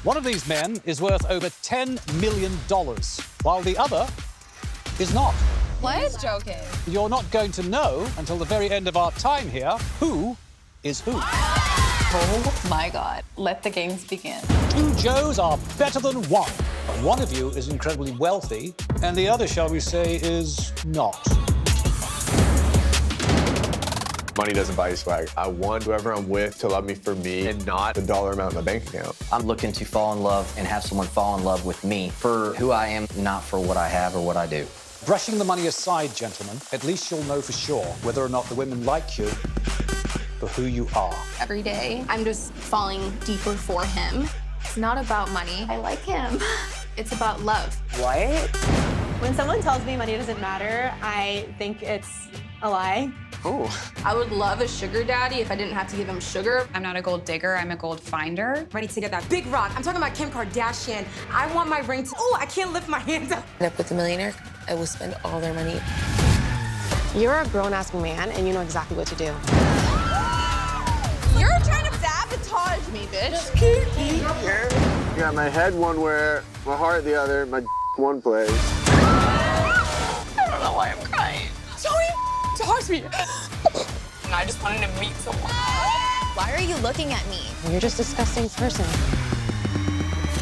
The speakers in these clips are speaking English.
One of these men is worth over $10 million, while the other is not. What? He's joking. You're not going to know until the very end of our time here who is who. Oh my God. Let the games begin. Two Joes are better than one. But one of you is incredibly wealthy, and the other, shall we say, is not. Money doesn't buy you swag. I want whoever I'm with to love me for me and not the dollar amount in my bank account. I'm looking to fall in love and have someone fall in love with me for who I am, not for what I have or what I do. Brushing the money aside, gentlemen, at least you'll know for sure whether or not the women like you for who you are. Every day, I'm just falling deeper for him. It's not about money. I like him. It's about love. What? When someone tells me money doesn't matter, I think it's a lie. Ooh. I would love a sugar daddy if I didn't have to give him sugar. I'm not a gold digger, I'm a gold finder. Ready to get that big rock. I'm talking about Kim Kardashian. I want my ring to, oh, I can't lift my hands up. End up with a millionaire, I will spend all their money. You're a grown-ass man, and you know exactly what to do. You're trying to sabotage me, bitch. You got my head one where, my heart the other, my one place. I don't know why I'm crying. Talk to me. And I just wanted to meet someone. Why are you looking at me? You're just a disgusting person.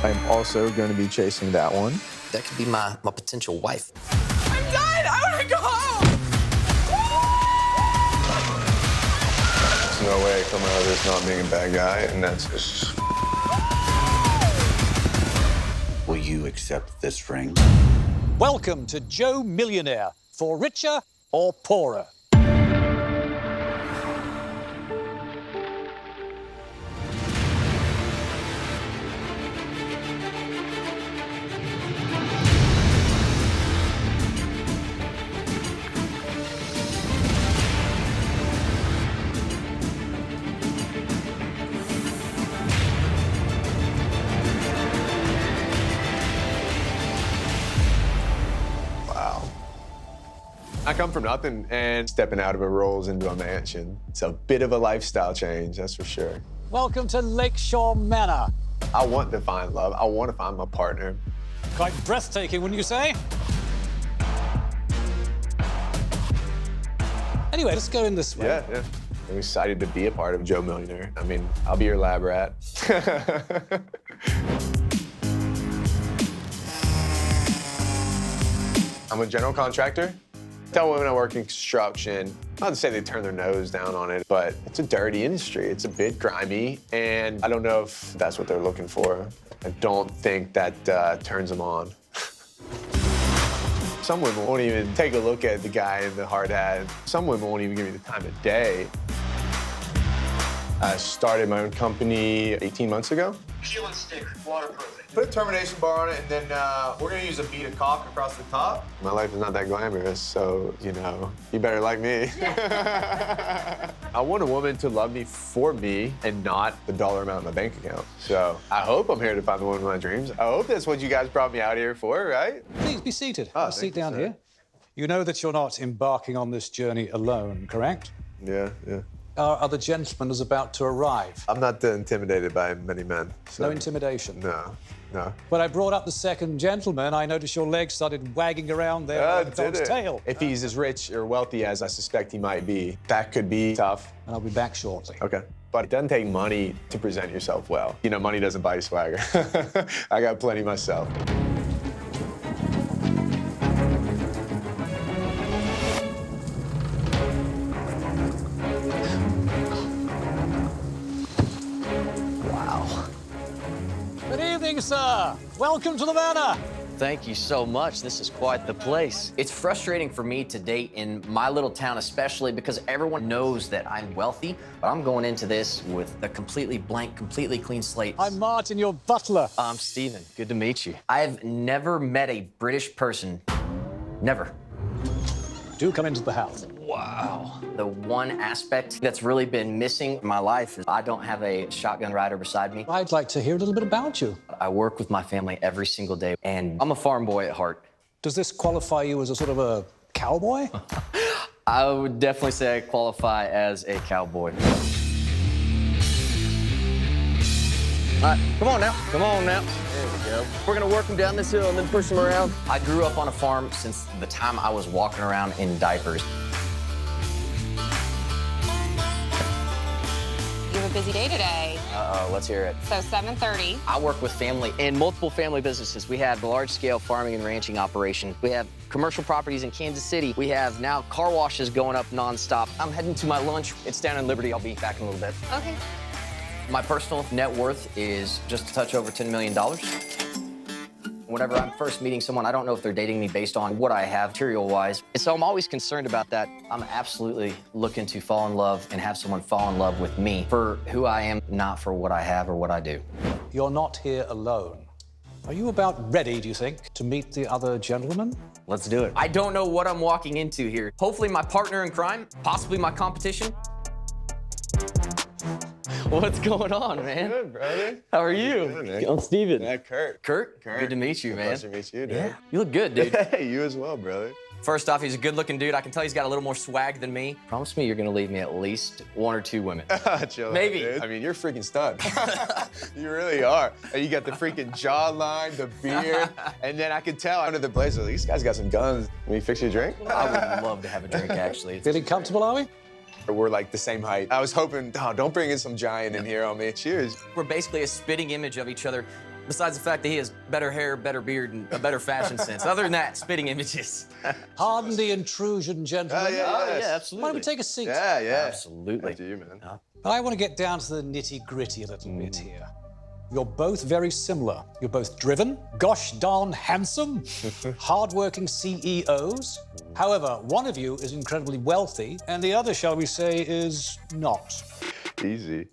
I'm also going to be chasing that one. That could be my potential wife. I'm done. I want to go home. There's no way I come out of this not being a bad guy, and that's just... Will you accept this ring? Welcome to Joe Millionaire, for richer or poorer. I come from nothing, and stepping out of a rolls into a mansion. It's a bit of a lifestyle change, that's for sure. Welcome to Lakeshore Manor. I want to find love. I want to find my partner. Quite breathtaking, wouldn't you say? Anyway, let's go in this way. Yeah. I'm excited to be a part of Joe Millionaire. I mean, I'll be your lab rat. I'm a general contractor. Tell women I work in construction, not to say they turn their nose down on it, but it's a dirty industry. It's a bit grimy, and I don't know if that's what they're looking for. I don't think that turns them on. Some women won't even take a look at the guy in the hard hat. Some women won't even give me the time of day. I started my own company 18 months ago. Peel and stick, waterproof. Put a termination bar on it, and then we're gonna use a bead of caulk across the top. My life is not that glamorous, so, you know, you better like me. Yeah. I want a woman to love me for me and not the dollar amount in my bank account. So I hope I'm here to find the woman of my dreams. I hope that's what you guys brought me out here for, right? Please be seated. Oh, Have a seat down here. You know that you're not embarking on this journey alone, correct? Yeah. Our other gentleman is about to arrive. I'm not intimidated by many men. So. No intimidation? No. When I brought up the second gentleman, I noticed your legs started wagging around there like a dog's tail. If he's as rich or wealthy as I suspect he might be, that could be tough. And I'll be back shortly. Okay. But it doesn't take money to present yourself well. You know, money doesn't buy you swagger. I got plenty myself. Good evening, sir. Welcome to the manor. Thank you so much. This is quite the place. It's frustrating for me to date in my little town, especially because everyone knows that I'm wealthy, but I'm going into this with a completely blank, completely clean slate. I'm Martin, your butler. I'm Steven. Good to meet you. I've never met a British person. Never. Do come into the house. Wow. The one aspect that's really been missing in my life is I don't have a shotgun rider beside me. I'd like to hear a little bit about you. I work with my family every single day, and I'm a farm boy at heart. Does this qualify you as a sort of a cowboy? I would definitely say I qualify as a cowboy. All right, come on now. Come on now. There we go. We're gonna work him down this hill and then push him around. I grew up on a farm since the time I was walking around in diapers. You have a busy day today. Uh-oh, let's hear it. So 7:30. I work with family in multiple family businesses. We have large-scale farming and ranching operation. We have commercial properties in Kansas City. We have now car washes going up nonstop. I'm heading to my lunch. It's down in Liberty. I'll be back in a little bit. Okay. My personal net worth is just a touch over $10 million. Whenever I'm first meeting someone, I don't know if they're dating me based on what I have material-wise. And so I'm always concerned about that. I'm absolutely looking to fall in love and have someone fall in love with me for who I am, not for what I have or what I do. You're not here alone. Are you about ready, do you think, to meet the other gentleman? Let's do it. I don't know what I'm walking into here. Hopefully my partner in crime, possibly my competition. What's going on, man? Good, brother. How are you? Good, man. I'm Steven. Yeah, Kurt. Kurt? Good to meet you, man. Pleasure to meet you, dude. Yeah, you look good, dude. Hey, you as well, brother. First off, he's a good-looking dude. I can tell he's got a little more swag than me. Promise me you're gonna leave me at least 1 or 2 women. Chill Maybe. out, dude. I mean, you're a freaking stud. You really are. And you got the freaking jawline, the beard, and then I could tell under the blazer, these guys got some guns. Can we fix you a drink? I would love to have a drink, actually. Feeling comfortable, are we? We're like the same height. I was hoping, oh, don't bring in some giant in here on me. Cheers. We're basically a spitting image of each other, besides the fact that he has better hair, better beard, and a better fashion sense. Other than that, spitting images. Pardon the intrusion, gentlemen. Yes. Absolutely. Why don't we take a seat? Yeah. Absolutely. After you, man. But I want to get down to the nitty-gritty a little bit here. You're both very similar. You're both driven, gosh darn handsome, hardworking CEOs. However, one of you is incredibly wealthy, and the other, shall we say, is not. Easy.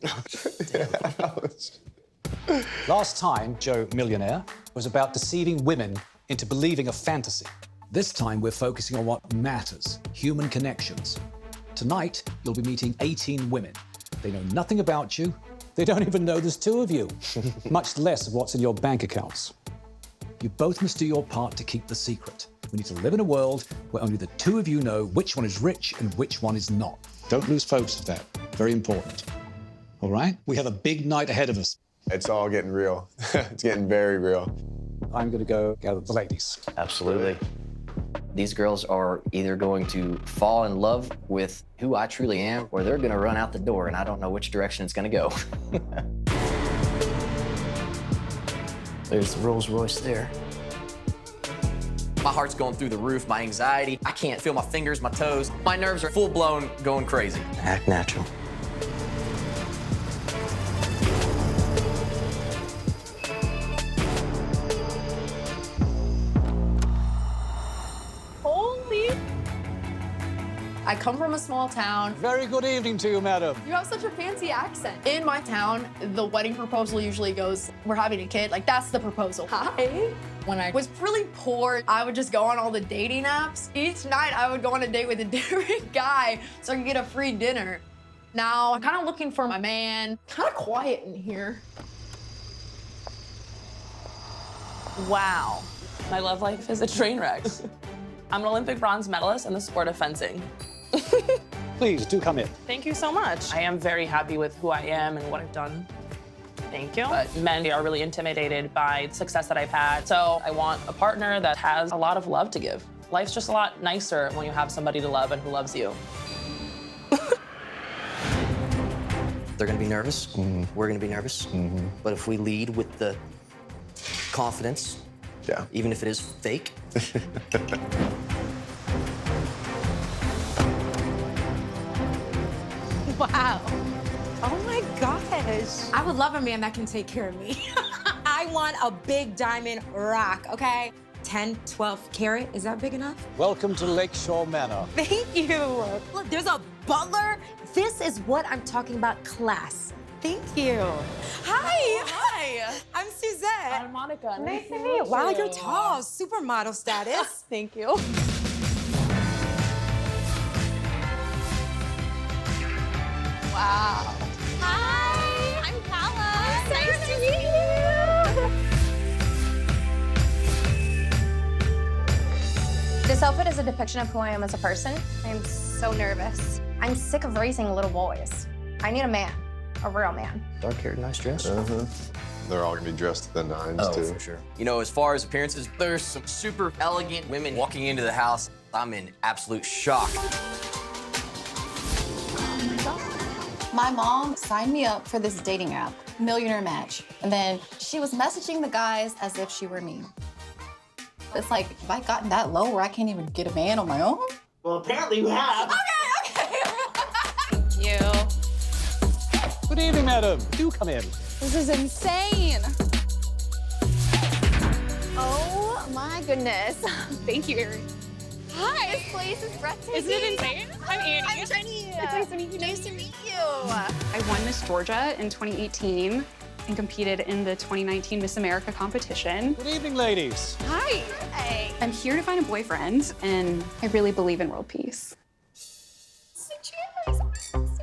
Last time, Joe Millionaire was about deceiving women into believing a fantasy. This time, we're focusing on what matters, human connections. Tonight, you'll be meeting 18 women. They know nothing about you. They don't even know there's 2 of you, much less of what's in your bank accounts. You both must do your part to keep the secret. We need to live in a world where only the 2 of you know which one is rich and which one is not. Don't lose focus of that. Very important. All right? We have a big night ahead of us. It's all getting real. It's getting very real. I'm going to go gather the ladies. Absolutely. These girls are either going to fall in love with who I truly am, or they're gonna run out the door, and I don't know which direction it's gonna go. There's the Rolls Royce there. My heart's going through the roof, my anxiety. I can't feel my fingers, my toes. My nerves are full-blown going crazy. Act natural. I come from a small town. Very good evening to you, madam. You have such a fancy accent. In my town, the wedding proposal usually goes, we're having a kid. Like, that's the proposal. Hi. When I was really poor, I would just go on all the dating apps. Each night, I would go on a date with a different guy so I could get a free dinner. Now, I'm kind of looking for my man. Kind of quiet in here. Wow. My love life is a train wreck. I'm an Olympic bronze medalist in the sport of fencing. Please, do come in. Thank you so much. I am very happy with who I am and what I've done. Thank you. But men are really intimidated by the success that I've had. So I want a partner that has a lot of love to give. Life's just a lot nicer when you have somebody to love and who loves you. They're gonna be nervous. We're gonna be nervous. But if we lead with the confidence, even if it is fake. Wow. Oh my gosh. I would love a man that can take care of me. I want a big diamond rock, okay? 10, 12 carat, is that big enough? Welcome to Lakeshore Manor. Thank you. Look, there's a butler. This is what I'm talking about, class. Thank you. Hi. Hi. I'm Suzette. I'm Monica. Nice to meet you. Wow, you're tall. Supermodel status. Thank you. Wow. Hi. I'm Paula. Nice to meet you. This outfit is a depiction of who I am as a person. I'm so nervous. I'm sick of raising little boys. I need a man. A real man. Dark hair, nice dress. They're all gonna be dressed to the nines, too. For sure. You know, as far as appearances, there's some super elegant women walking into the house. I'm in absolute shock. My mom signed me up for this dating app, Millionaire Match. And then she was messaging the guys as if she were me. It's like, have I gotten that low where I can't even get a man on my own? Well, apparently you have. Okay. Thank you. Good evening, madam. Do come in. This is insane. Oh my goodness. Thank you, Erin. Hi. This place is breathtaking. Isn't it insane? I'm Annie. I'm Jenny. It's nice to meet you. Nice to meet you. I won Miss Georgia in 2018 and competed in the 2019 Miss America competition. Good evening, ladies. Hi. Hey. I'm here to find a boyfriend, and I really believe in world peace. Cheers.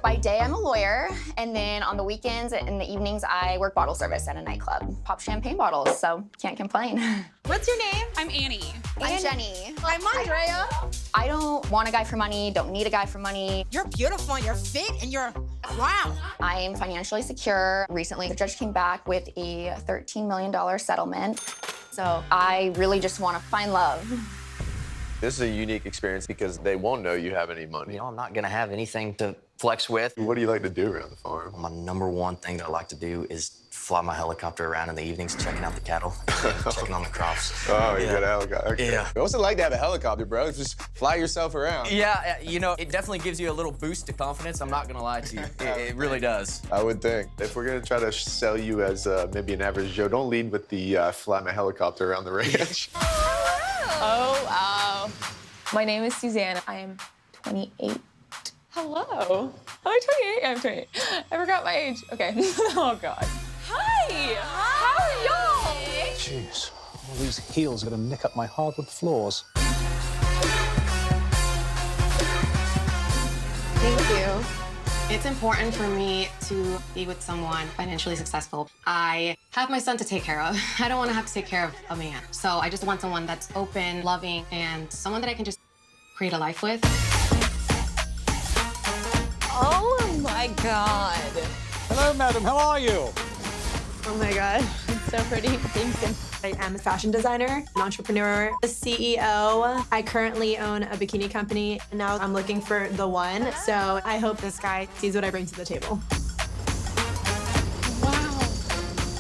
By day, I'm a lawyer, and then on the weekends and the evenings, I work bottle service at a nightclub. Pop champagne bottles, so can't complain. What's your name? I'm Annie. I'm Jenny. I'm Andrea. I don't want a guy for money, don't need a guy for money. You're beautiful, you're fit, and you're, wow. I am financially secure. Recently, the judge came back with a $13 million settlement. So I really just want to find love. This is a unique experience because they won't know you have any You money. know, I'm not gonna have anything to flex with. What do you like to do around the farm? My number one thing that I like to do is fly my helicopter around in the evenings, checking out the cattle, checking on the crops. Oh, you Yeah. got a helicopter. Okay. Yeah. What's it like to have a helicopter, bro? Just fly yourself around. Yeah, you know, it definitely gives you a little boost to confidence. I'm not gonna lie to you. It really does. I would think. If we're gonna try to sell you as maybe an average Joe, don't lead with the fly my helicopter around the ranch. Oh, wow. My name is Suzanne. I am 28. Hello. I'm 28. I'm 28. I forgot my age. Okay. Oh, God. Hi. How are y'all? Jeez, all these heels are going to nick up my hardwood floors. Thank you. It's important for me to be with someone financially successful. I have my son to take care of. I don't want to have to take care of a man. So I just want someone that's open, loving, and someone that I can just create a life with. Oh, my God. Hello, madam. How are you? Oh, my God. It's so pretty. Thank you. I am a fashion designer, an entrepreneur, a CEO. I currently own a bikini company, and now I'm looking for the one. So I hope this guy sees what I bring to the table. Wow.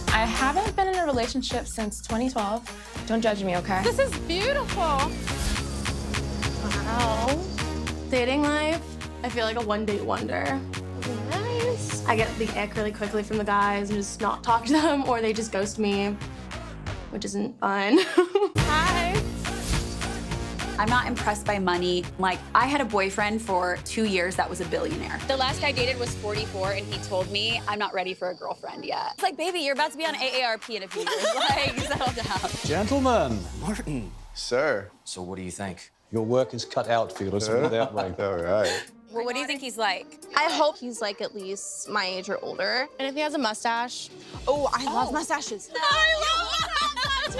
I haven't been in a relationship since 2012. Don't judge me, okay? This is beautiful. Wow. Dating life, I feel like a one-date wonder. Nice. I get the ick really quickly from the guys and just not talk to them, or they just ghost me, which isn't fun. Hi. I'm not impressed by money. Like, I had a boyfriend for 2 years that was a billionaire. The last guy I dated was 44, and he told me, I'm not ready for a girlfriend yet. It's like, baby, you're about to be on AARP in a few years. Like, settle down. Gentlemen. Martin. Sir. So what do you think? Your work is cut out for you. Let's put it that way. All right. Well, what do you think he's like? I hope he's like at least my age or older. And if he has a mustache. Oh, I love mustaches. I love that too.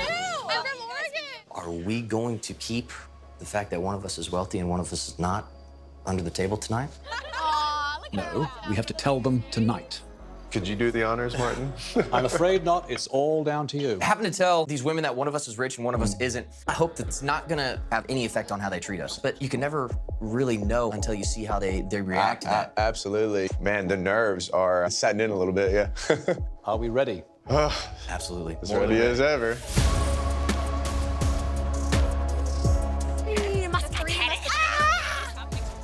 I'm from Oregon. Are we going to keep the fact that one of us is wealthy and one of us is not under the table tonight? No, we have to tell them tonight. Could you do the honors, Martin? I'm afraid not. It's all down to you. I happen to tell these women that one of us is rich and one of us isn't. I hope that's not gonna have any effect on how they treat us. But you can never really know until you see how they react to that. Absolutely. Man, the nerves are setting in a little bit, yeah. Are we ready? Absolutely. As ready as ever.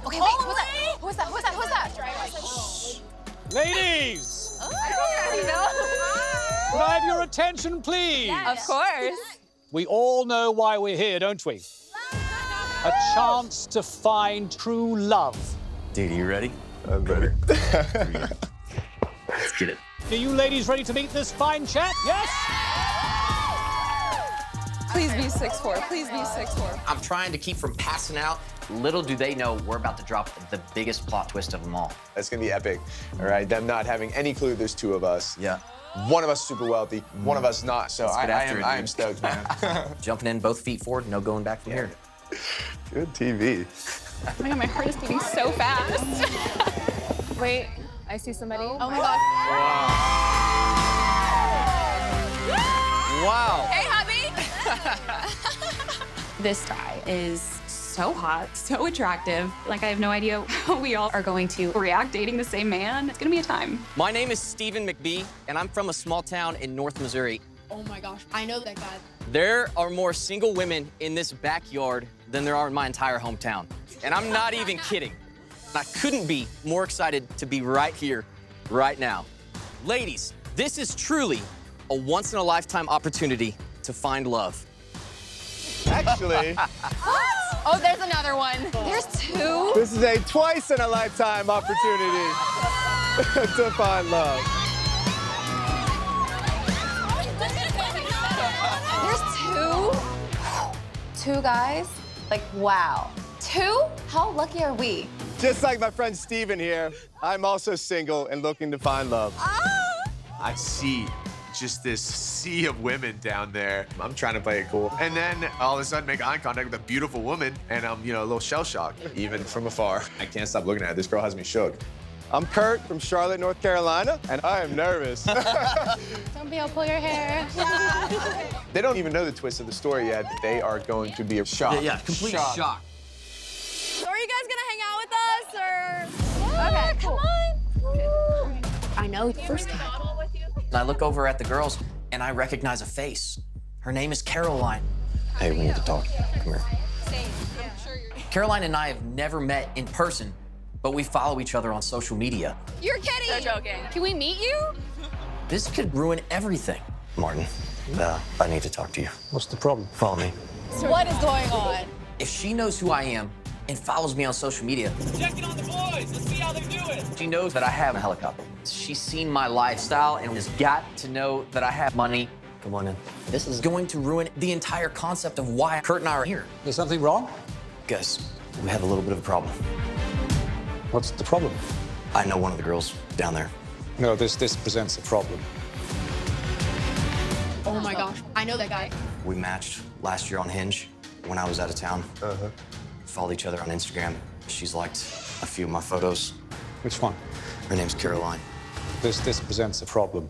Okay, wait, who's that? Who's that? Ladies! I don't already know. Could I have your attention, please? Of course. We all know why we're here, don't we? A chance to find true love. Dude, are you ready? I'm ready. Let's get it. Are you ladies ready to meet this fine chap? Yes? Please be 6'4". Please be 6'4". I'm trying to keep from passing out. Little do they know we're about to drop the biggest plot twist of them all. That's gonna be epic. All right, them not having any clue there's two of us. Yeah. One of us super wealthy, one of us not. So Let's get after it, I dude. am stoked, man. Jumping in, both feet forward, no going back from here. Good TV. Oh my God, my heart is beating so fast. Wait, I see somebody. Oh my God. This guy is so hot, so attractive. Like, I have no idea how we all are going to react dating the same man. It's gonna be a time. My name is Stephen McBee, and I'm from a small town in North Missouri. Oh my gosh, I know that guy. There are more single women in this backyard than there are in my entire hometown. And I'm not even kidding. I couldn't be more excited to be right here, right now. Ladies, this is truly a once-in-a-lifetime opportunity to find love. Actually, Oh, there's another one. There's two. this is a twice-in-a-lifetime opportunity to find love. There's two guys? Like, wow. Two? How lucky are we? Just like my friend Steven here, I'm also single and looking to find love. I see just this sea of women down there. I'm trying to play it cool. And then all of a sudden make eye contact with a beautiful woman and I'm, a little shell-shocked, even from afar. I can't stop looking at it. This girl has me shook. I'm Kurt from Charlotte, North Carolina, and I am nervous. Don't be, I'll pull your hair. They don't even know the twist of the story yet. They are going to be shocked. Yeah, complete shock. So are you guys gonna hang out with us, or? Okay, come on. I know, first guy. And I look over at the girls, and I recognize a face. Her name is Caroline. Hey, we need to talk. Come here. Caroline and I have never met in person, but we follow each other on social media. You're kidding. They're joking. Can we meet you? This could ruin everything. Martin, I need to talk to you. What's the problem? Follow me. What is going on? If she knows who I am and follows me on social media, Check it on the boys. Let's see how they're doing. she knows that I have a helicopter. She's seen my lifestyle and has got to know that I have money. Come on in. This is going to ruin the entire concept of why Kurt and I are here. Is something wrong? Guys, we have a little bit of a problem. What's the problem? I know one of the girls down there. No, this presents a problem. Oh my gosh, I know that guy. We matched last year on Hinge when I was out of town. Followed each other on Instagram. She's liked a few of my photos. Which one? Her name's Caroline. This presents a problem.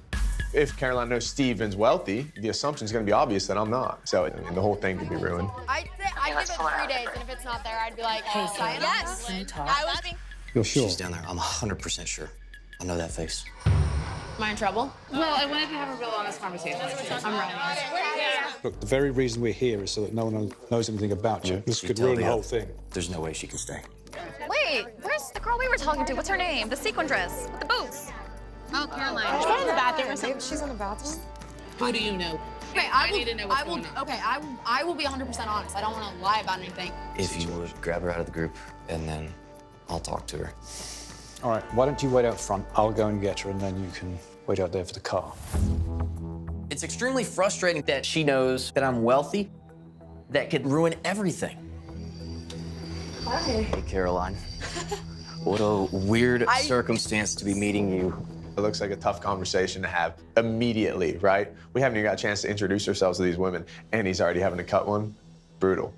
If Caroline knows Steven's wealthy, the assumption is going to be obvious that I'm not. So the whole thing could be ruined. I'd give it 3 days, and if it's not there, I'd be like, hey, yes. I was being. You're sure? She's down there. I'm 100% sure. I know that face. Am I in trouble? Well, I wanted to have a real honest conversation. I'm ready. Look, the very reason we're here is so that no one knows anything about you. This could tell ruin the the whole other- thing. There's no way she can stay. Wait, where's the girl we were talking to? What's her name? The sequin dress with the boots. Oh, Caroline. She's in the bathroom or something. She's in the bathroom. Who do you know? Okay, I need to know what's going on. Okay, I will be 100% honest. I don't want to lie about anything. If you would grab her out of the group, and then I'll talk to her. All right, why don't you wait out front? I'll go and get her, and then you can wait out there for the car. It's extremely frustrating that she knows that I'm wealthy. That could ruin everything. Hi. Hey, Caroline. What a weird circumstance to be meeting you. It looks like a tough conversation to have immediately, right? We haven't even got a chance to introduce ourselves to these women, and he's already having to cut one. Brutal.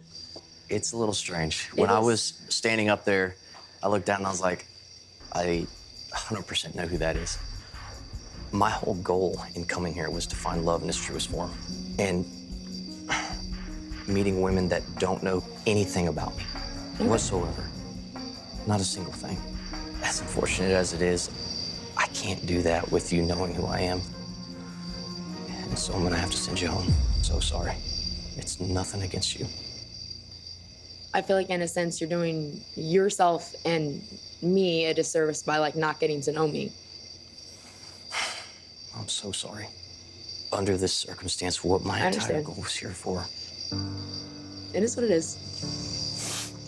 It's a little strange. When I was standing up there, I looked down and I was like, I 100% know who that is. My whole goal in coming here was to find love in its truest form. And meeting women that don't know anything about me whatsoever. Not a single thing. As unfortunate as it is, I can't do that with you knowing who I am. And so I'm gonna have to send you home. So sorry. It's nothing against you. I feel like in a sense you're doing yourself and me a disservice by like not getting to know me. I'm so sorry. Under this circumstance, what my entire goal was here for. It is what it is.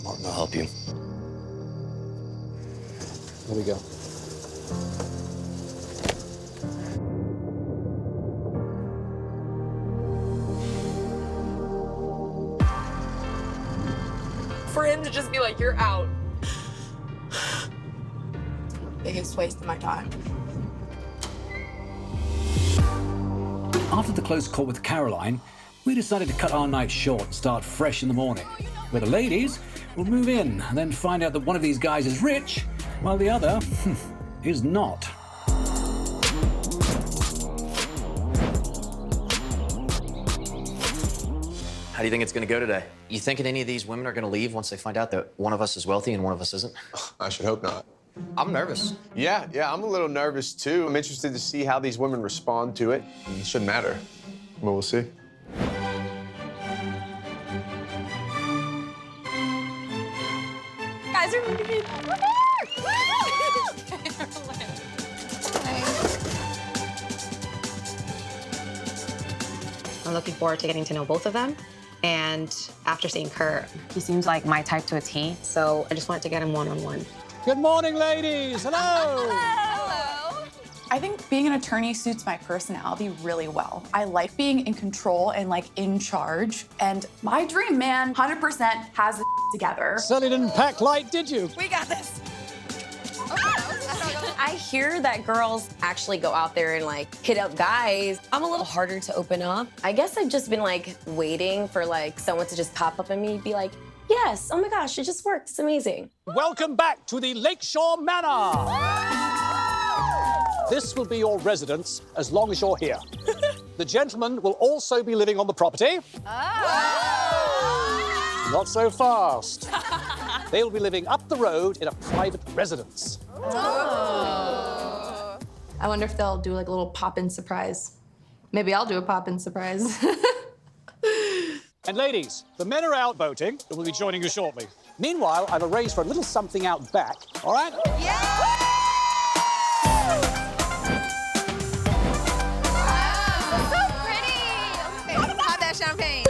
Martin will help you. There we go. For him to just be like, you're out. Biggest waste of my time. After the close call with Caroline, we decided to cut our night short and start fresh in the morning. Where the ladies will move in and then find out that one of these guys is rich, while the other is not. How do you think it's gonna go today? You thinking any of these women are gonna leave once they find out that one of us is wealthy and one of us isn't? I should hope not. I'm nervous. Yeah, I'm a little nervous too. I'm interested to see how these women respond to it. It shouldn't matter, but we'll see. Guys are moving. I'm looking forward to getting to know both of them. And after seeing Kurt, he seems like my type to a T. So I just wanted to get him one-on-one. Good morning, ladies. Hello. Hello. I think being an attorney suits my personality really well. I like being in control and like in charge. And my dream man 100% has it together. Certainly didn't pack light, did you? We got this. I hear that girls actually go out there and like hit up guys. I'm a little harder to open up. I guess I've just been like waiting for like someone to just pop up at me and be like, yes, oh my gosh, it just worked, it's amazing. Welcome back to the Lakeshore Manor. This will be your residence as long as you're here. The gentlemen will also be living on the property. Not so fast. They'll be living up the road in a private residence. I wonder if they'll do like a little pop-in surprise. Maybe I'll do a pop-in surprise. And ladies, the men are out boating and will be joining you shortly. Meanwhile, I've arranged for a little something out back, all right? Pop that champagne.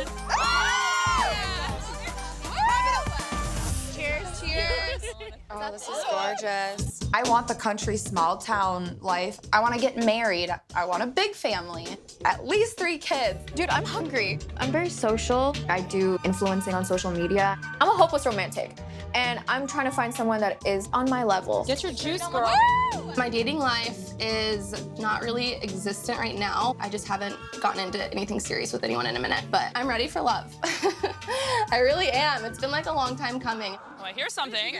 Cheers, cheers. Oh, this is gorgeous. I want the country small town life. I want to get married. I want a big family. At least 3 kids. Dude, I'm hungry. I'm very social. I do influencing on social media. I'm a hopeless romantic, and I'm trying to find someone that is on my level. Get your juice, girl. My dating life is not really existent right now. I just haven't gotten into anything serious with anyone in a minute, but I'm ready for love. I really am. It's been like a long time coming. Oh, I hear something.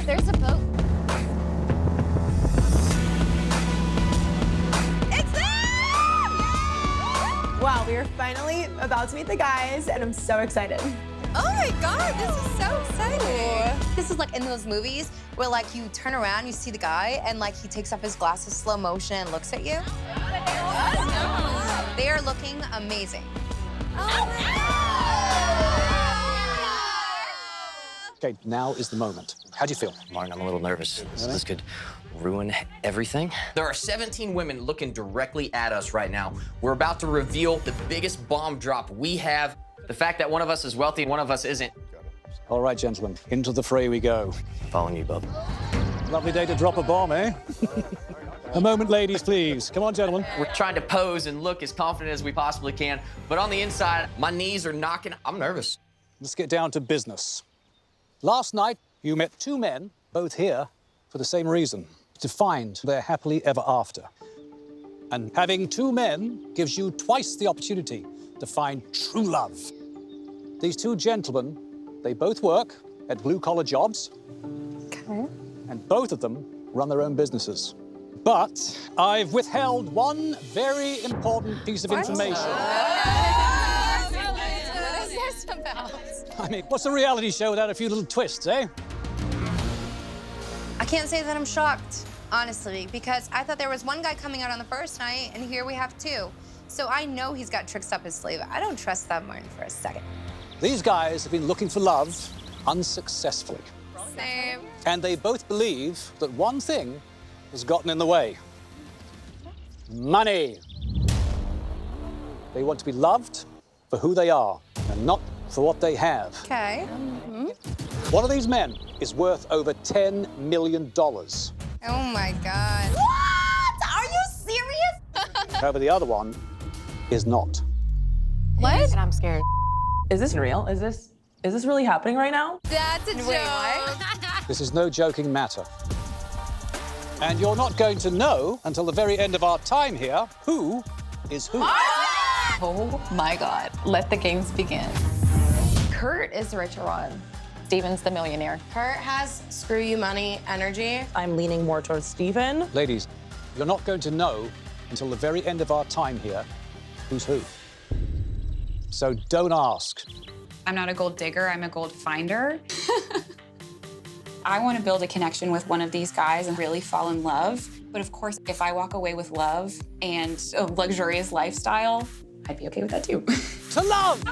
There's a boat. It's there! Wow, we are finally about to meet the guys, and I'm so excited. Oh my God, this is so exciting. This is like in those movies where like you turn around, you see the guy, and like he takes off his glasses slow motion and looks at you. They are looking amazing. Okay, now is the moment. How do you feel? Martin, I'm a little nervous. This could ruin everything. There are 17 women looking directly at us right now. We're about to reveal the biggest bomb drop we have. The fact that one of us is wealthy and one of us isn't. All right, gentlemen, into the fray we go. Following you, bub. Lovely day to drop a bomb, eh? A moment, ladies, please. Come on, gentlemen. We're trying to pose and look as confident as we possibly can, but on the inside, my knees are knocking. I'm nervous. Let's get down to business. Last night, you met 2 men, both here, for the same reason, to find their happily ever after. And having 2 men gives you twice the opportunity to find true love. These 2 gentlemen, they both work at blue-collar jobs. Okay. And both of them run their own businesses. But I've withheld one very important piece of information. What is this about? I mean, what's a reality show without a few little twists, eh? I can't say that I'm shocked, honestly, because I thought there was 1 guy coming out on the first night, and here we have 2. So I know he's got tricks up his sleeve. I don't trust that Martin for a second. These guys have been looking for love unsuccessfully. Same. And they both believe that one thing has gotten in the way. Money. They want to be loved for who they are and not for what they have. Okay. One of these men is worth over $10 million. Oh my God. What? Are you serious? However, the other one is not. What? And I'm scared. Is this real? Is this really happening right now? That's a joke. This is no joking matter. And you're not going to know until the very end of our time here who is who. Oh my God. Let the games begin. Kurt is the richer one. Steven's the millionaire. Kurt has screw you money energy. I'm leaning more towards Steven. Ladies, you're not going to know until the very end of our time here who's who. So don't ask. I'm not a gold digger, I'm a gold finder. I want to build a connection with one of these guys and really fall in love. But of course, if I walk away with love and a luxurious lifestyle, I'd be okay with that too. To love!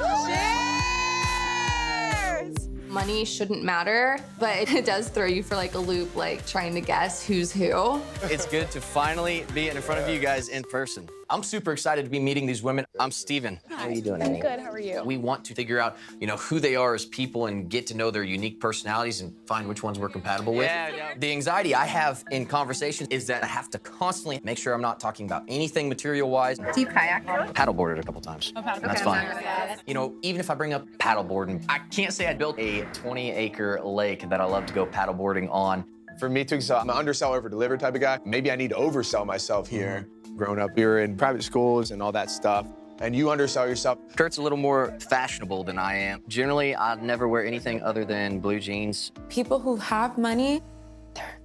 Money shouldn't matter, but it does throw you for like a loop, like trying to guess who's who. It's good to finally be in front of you guys in person. I'm super excited to be meeting these women. I'm Steven. How are you doing? I'm good, how are you? We want to figure out, who they are as people and get to know their unique personalities and find which ones we're compatible with. Yeah. The anxiety I have in conversations is that I have to constantly make sure I'm not talking about anything material-wise. Do you kayak? Paddleboarded a couple times. Oh, paddleboard. That's fine. Even if I bring up paddleboarding, I can't say I built a 20-acre lake that I love to go paddleboarding on. For me to excel, I'm an undersell, over-deliver type of guy. Maybe I need to oversell myself here. Growing up, we were in private schools and all that stuff, and you undersell yourself. Kurt's a little more fashionable than I am. Generally, I'd never wear anything other than blue jeans. People who have money,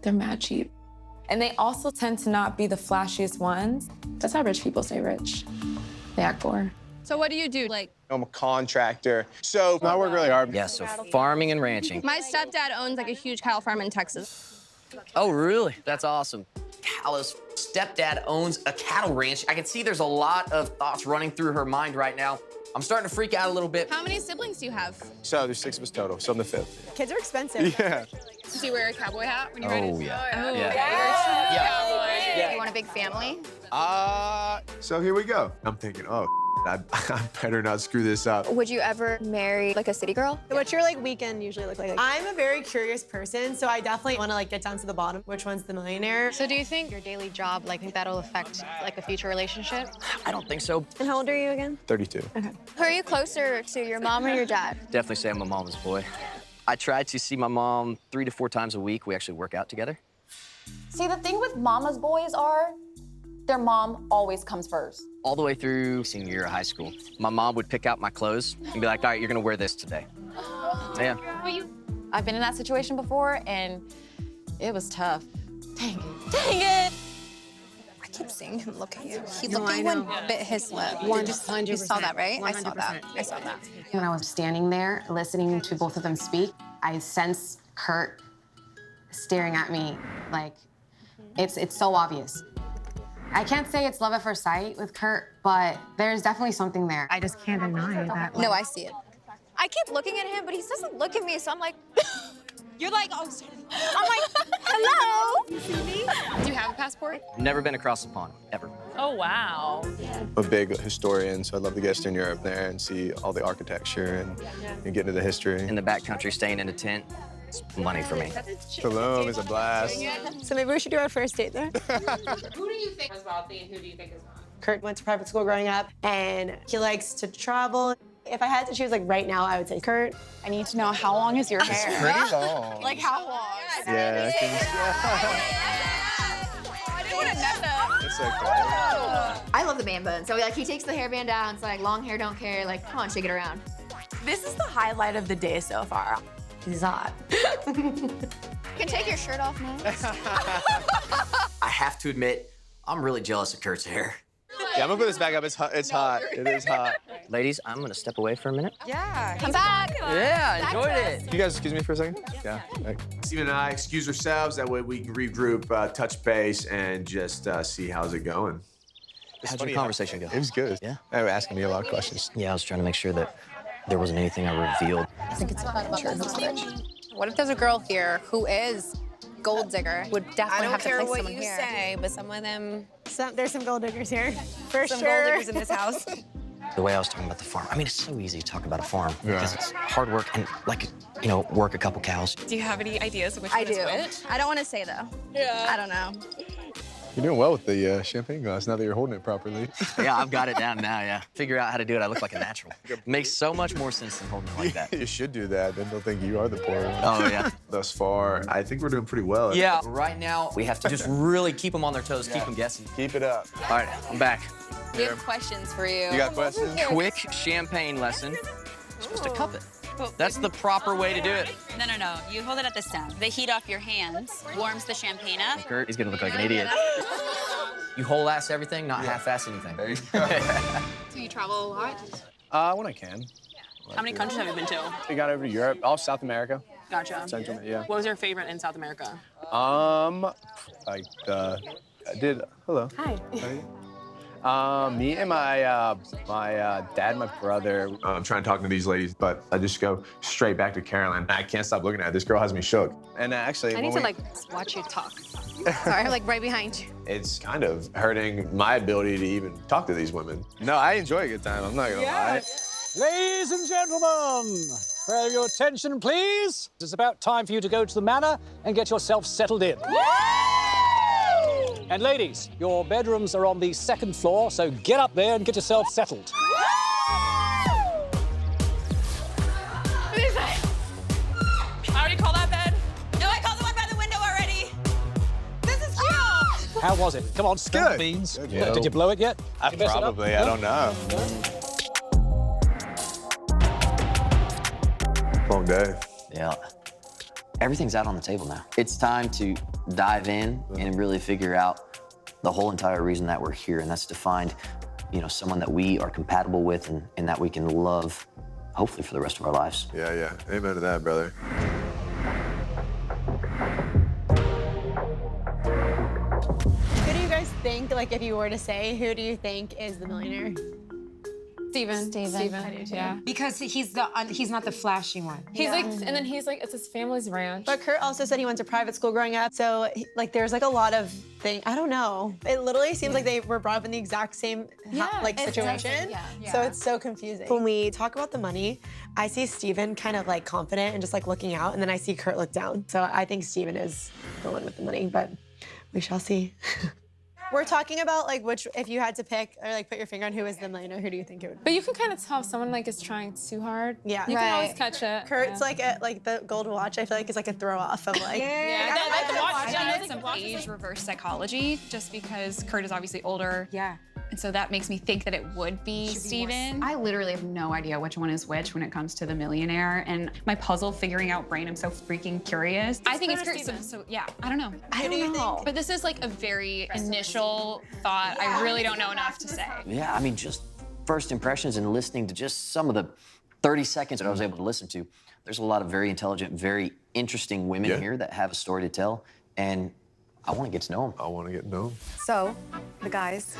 they're mad cheap. And they also tend to not be the flashiest ones. That's how rich people stay rich. They act poor. So what do you do? Like, I'm a contractor, so I work really hard. Yeah, so farming and ranching. my stepdad owns like a huge cattle farm in Texas. Oh, really? That's awesome. Callous stepdad owns a cattle ranch. I can see there's a lot of thoughts running through her mind right now. I'm starting to freak out a little bit. How many siblings do you have? So there's 6 of us total, so I'm the 5th. Kids are expensive. Yeah. Does he wear a cowboy hat when you're Oh, ready? yeah. Oh, Yeah. You want a big family? So here we go. I'm thinking, oh, I better not screw this up. Would you ever marry like a city girl? What's your weekend usually look like? I'm a very curious person, so I definitely want to get down to the bottom. Which one's the millionaire? So do you think your daily job, think that'll affect a future relationship? I don't think so. And how old are you again? 32. Who are you closer to, your mom or your dad? Definitely say I'm a mama's boy. I try to see my mom 3 to 4 times a week. We actually work out together. See, the thing with mama's boys are their mom always comes first. All the way through senior year of high school, my mom would pick out my clothes and be like, all right, you're gonna wear this today. Yeah. I've been in that situation before, and it was tough. Dang it. Dang it! I keep seeing him look at you. He No, looked I at you know. and bit his lip. 100%. You saw that, right? I saw that. 100%. I saw that. When I was standing there listening to both of them speak, I sensed Kurt staring at me it's so obvious. I can't say it's love at first sight with Kurt, but there's definitely something there. I just can't deny that. No, I see it. I keep looking at him, but he doesn't look at me, so I'm like, you're like, oh, sorry. I'm like, hello. You see me? Do you have a passport? Never been across the pond, ever. Oh, wow. I'm a big historian, so I'd love to get Eastern Europe there and see all the architecture and get into the history. In the backcountry, staying in a tent, it's money for me. Tulum is a blast. So maybe we should do our first date there. Who do you think is wealthy and who do you think is not? Kurt went to private school growing up, and he likes to travel. If I had to choose right now, I would say Kurt. I need to know, how long is your hair? Pretty long. Like how long? Yeah, I would have known that. it's okay. I love the man bun. So he takes the hairband down. It's like, long hair, don't care. Like, come on, shake it around. This is the highlight of the day so far. He's hot. You can take your shirt off now. I have to admit, I'm really jealous of Kurt's hair. Yeah, I'm gonna put this back up. It's hot. It's hot. It is hot. Ladies, I'm gonna step away for a minute. Yeah. Come back. Yeah, enjoyed it. Can you guys excuse me for a second? Yeah. Steven and I excuse ourselves. That way we can regroup, touch base, and just see how's it going. How'd your conversation go? It was good. Yeah? They were asking me a lot of questions. Yeah, I was trying to make sure that there wasn't anything I revealed. I think it's about who's rich. What if there's a girl here who is gold digger? Would definitely have to place someone here. say, but some of them, there's some gold diggers here. For Some sure. gold diggers in this house. The way I was talking about the farm, I mean, it's so easy to talk about a farm because it's hard work and work a couple cows. Do you have any ideas of which I one is do. which? I don't want to say though. Yeah. I don't know. You're doing well with the champagne glass now that you're holding it properly. Yeah, I've got it down now, yeah. Figure out how to do it, I look like a natural. Makes so much more sense than holding it like that. You should do that, then they'll think you are the poor one. Oh, yeah. Thus far, I think we're doing pretty well. Yeah, right now, we have to just really keep them on their toes, keep them guessing. Keep it up. All right, I'm back. We have questions for you. You got questions? Quick champagne lesson. You're supposed to cup it. That's the proper way to do it. No. You hold it at this time. The heat off your hands warms the champagne up. Kurt, he's gonna look like an idiot. You whole ass everything, not half-ass anything. There you go. So you travel a lot? When I can. How many countries have you been to? We got over to Europe, all South America. Gotcha. Central, yeah. What was your favorite in South America? I did, hello. Hi. Me and my dad, my brother. I'm trying to talk to these ladies, but I just go straight back to Caroline. I can't stop looking at her. This girl has me shook. And actually, I need to like watch you talk. Sorry, I'm like right behind you. It's kind of hurting my ability to even talk to these women. No, I enjoy a good time. I'm not gonna lie. Ladies and gentlemen, have your attention, please. It's about time for you to go to the manor and get yourself settled in. And ladies, your bedrooms are on the 2nd floor, so get up there and get yourself settled. I already called that bed. No, I called the one by the window already. This is cute. How was it? Come on, spill the beans. Yeah. Did you blow it yet? I Did you mess it up? probably, I don't know. Long day. Yeah. Everything's out on the table now. It's time to dive in and really figure out the whole entire reason that we're here, and that's to find, someone that we are compatible with and that we can love, hopefully for the rest of our lives. Yeah, yeah. Amen to that, brother. Who do you guys think, like, if you were to say, who do you think is the millionaire? Steven. I do too. Yeah. Because he's not the flashy one. He's like, and then he's like, it's his family's ranch. But Kurt also said he went to private school growing up, so like there's like a lot of things. I don't know. It literally seems like they were brought up in the exact same situation. So it's so confusing. When we talk about the money, I see Steven kind of like confident and just like looking out, and then I see Kurt look down. So I think Steven is the one with the money, but we shall see. We're talking about like which, if you had to pick or like put your finger on who is the millionaire, who do you think it would be? But you can kind of tell if someone like is trying too hard. Yeah. You can always catch it. Kurt's like the gold watch, I feel like is like a throw off of like. I did some age reverse psychology just because Kurt is obviously older. Yeah. And so that makes me think that it would be Steven. I literally have no idea which one is which when it comes to the millionaire. And my puzzle figuring out brain, I'm so freaking curious. I think it's Kurt. So yeah, I don't know. I don't know. But this is like a very initial thought. I really don't know enough to say. Yeah, I mean, just first impressions and listening to just some of the 30 seconds that I was able to listen to. There's a lot of very intelligent, very interesting women here that have a story to tell. And I want to get to know them. I want to get to know them. So, the guys.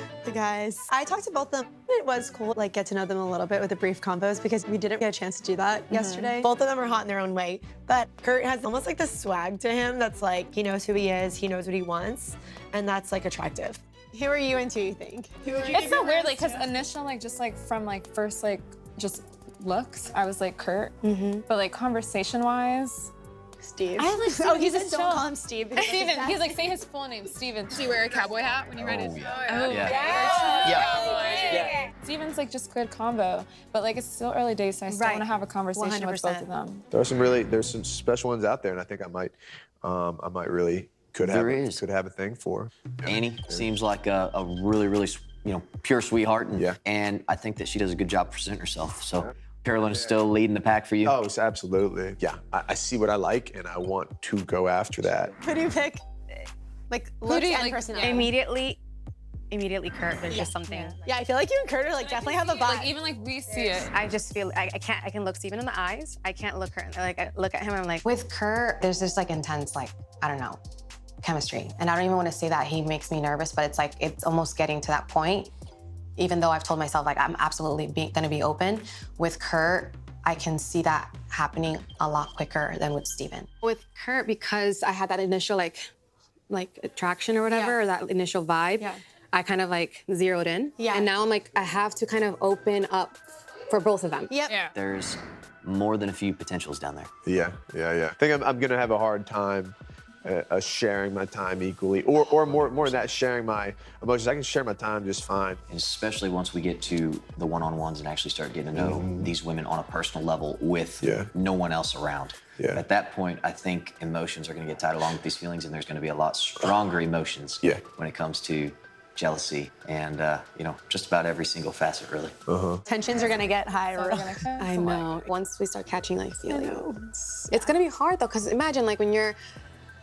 I talked to both of them. It was cool, like, get to know them a little bit with the brief combos because we didn't get a chance to do that yesterday. Both of them are hot in their own way, but Kurt has almost like this swag to him that's like, he knows who he is, he knows what he wants, and that's like attractive. Who are you into, you think? It's so weird, like, because initial, like, just like from like first, like, just looks, I was like Kurt. But like conversation-wise, Steve. I like Steven. Oh, he's just don't call him Steve. Steven. He's like, say his full name, Steven. Does he wear a cowboy hat when you write it? Oh, Yeah. Steven's like just good combo, but like it's still early days, so I still want to have a conversation with both of them. There's some special ones out there, and I think I might really could have a thing for. Annie seems like a really pure sweetheart, and I think that she does a good job presenting herself. So Carolyn is still leading the pack for you. Oh, absolutely. Yeah, I see what I like, and I want to go after that. Who do you pick? Like, looks and personality. Immediately Kurt. There's just something. Yeah, I feel like you and Kurt are like definitely have a vibe. Like even like we see it. I just feel I can look Steven in the eyes. I can't look Kurt. Like I look at him and I'm like, with Kurt, there's this like intense, like, I don't know, chemistry. And I don't even want to say that he makes me nervous, but it's like it's almost getting to that point. Even though I've told myself like I'm absolutely gonna be open, with Kurt, I can see that happening a lot quicker than with Steven. With Kurt, because I had that initial like attraction or whatever, or that initial vibe, I kind of like zeroed in. Yeah. And now I'm like, I have to kind of open up for both of them. Yep. Yeah. There's more than a few potentials down there. Yeah. I think I'm gonna have a hard time sharing my time equally, or more than that, sharing my emotions. I can share my time just fine. And especially once we get to the one-on-ones and actually start getting to know these women on a personal level with no one else around. Yeah. At that point, I think emotions are going to get tied along with these feelings, and there's going to be a lot stronger emotions when it comes to jealousy and just about every single facet, really. Tensions are gonna get higher. I know. Once we start catching like feelings, it's gonna be hard though, because imagine like when you're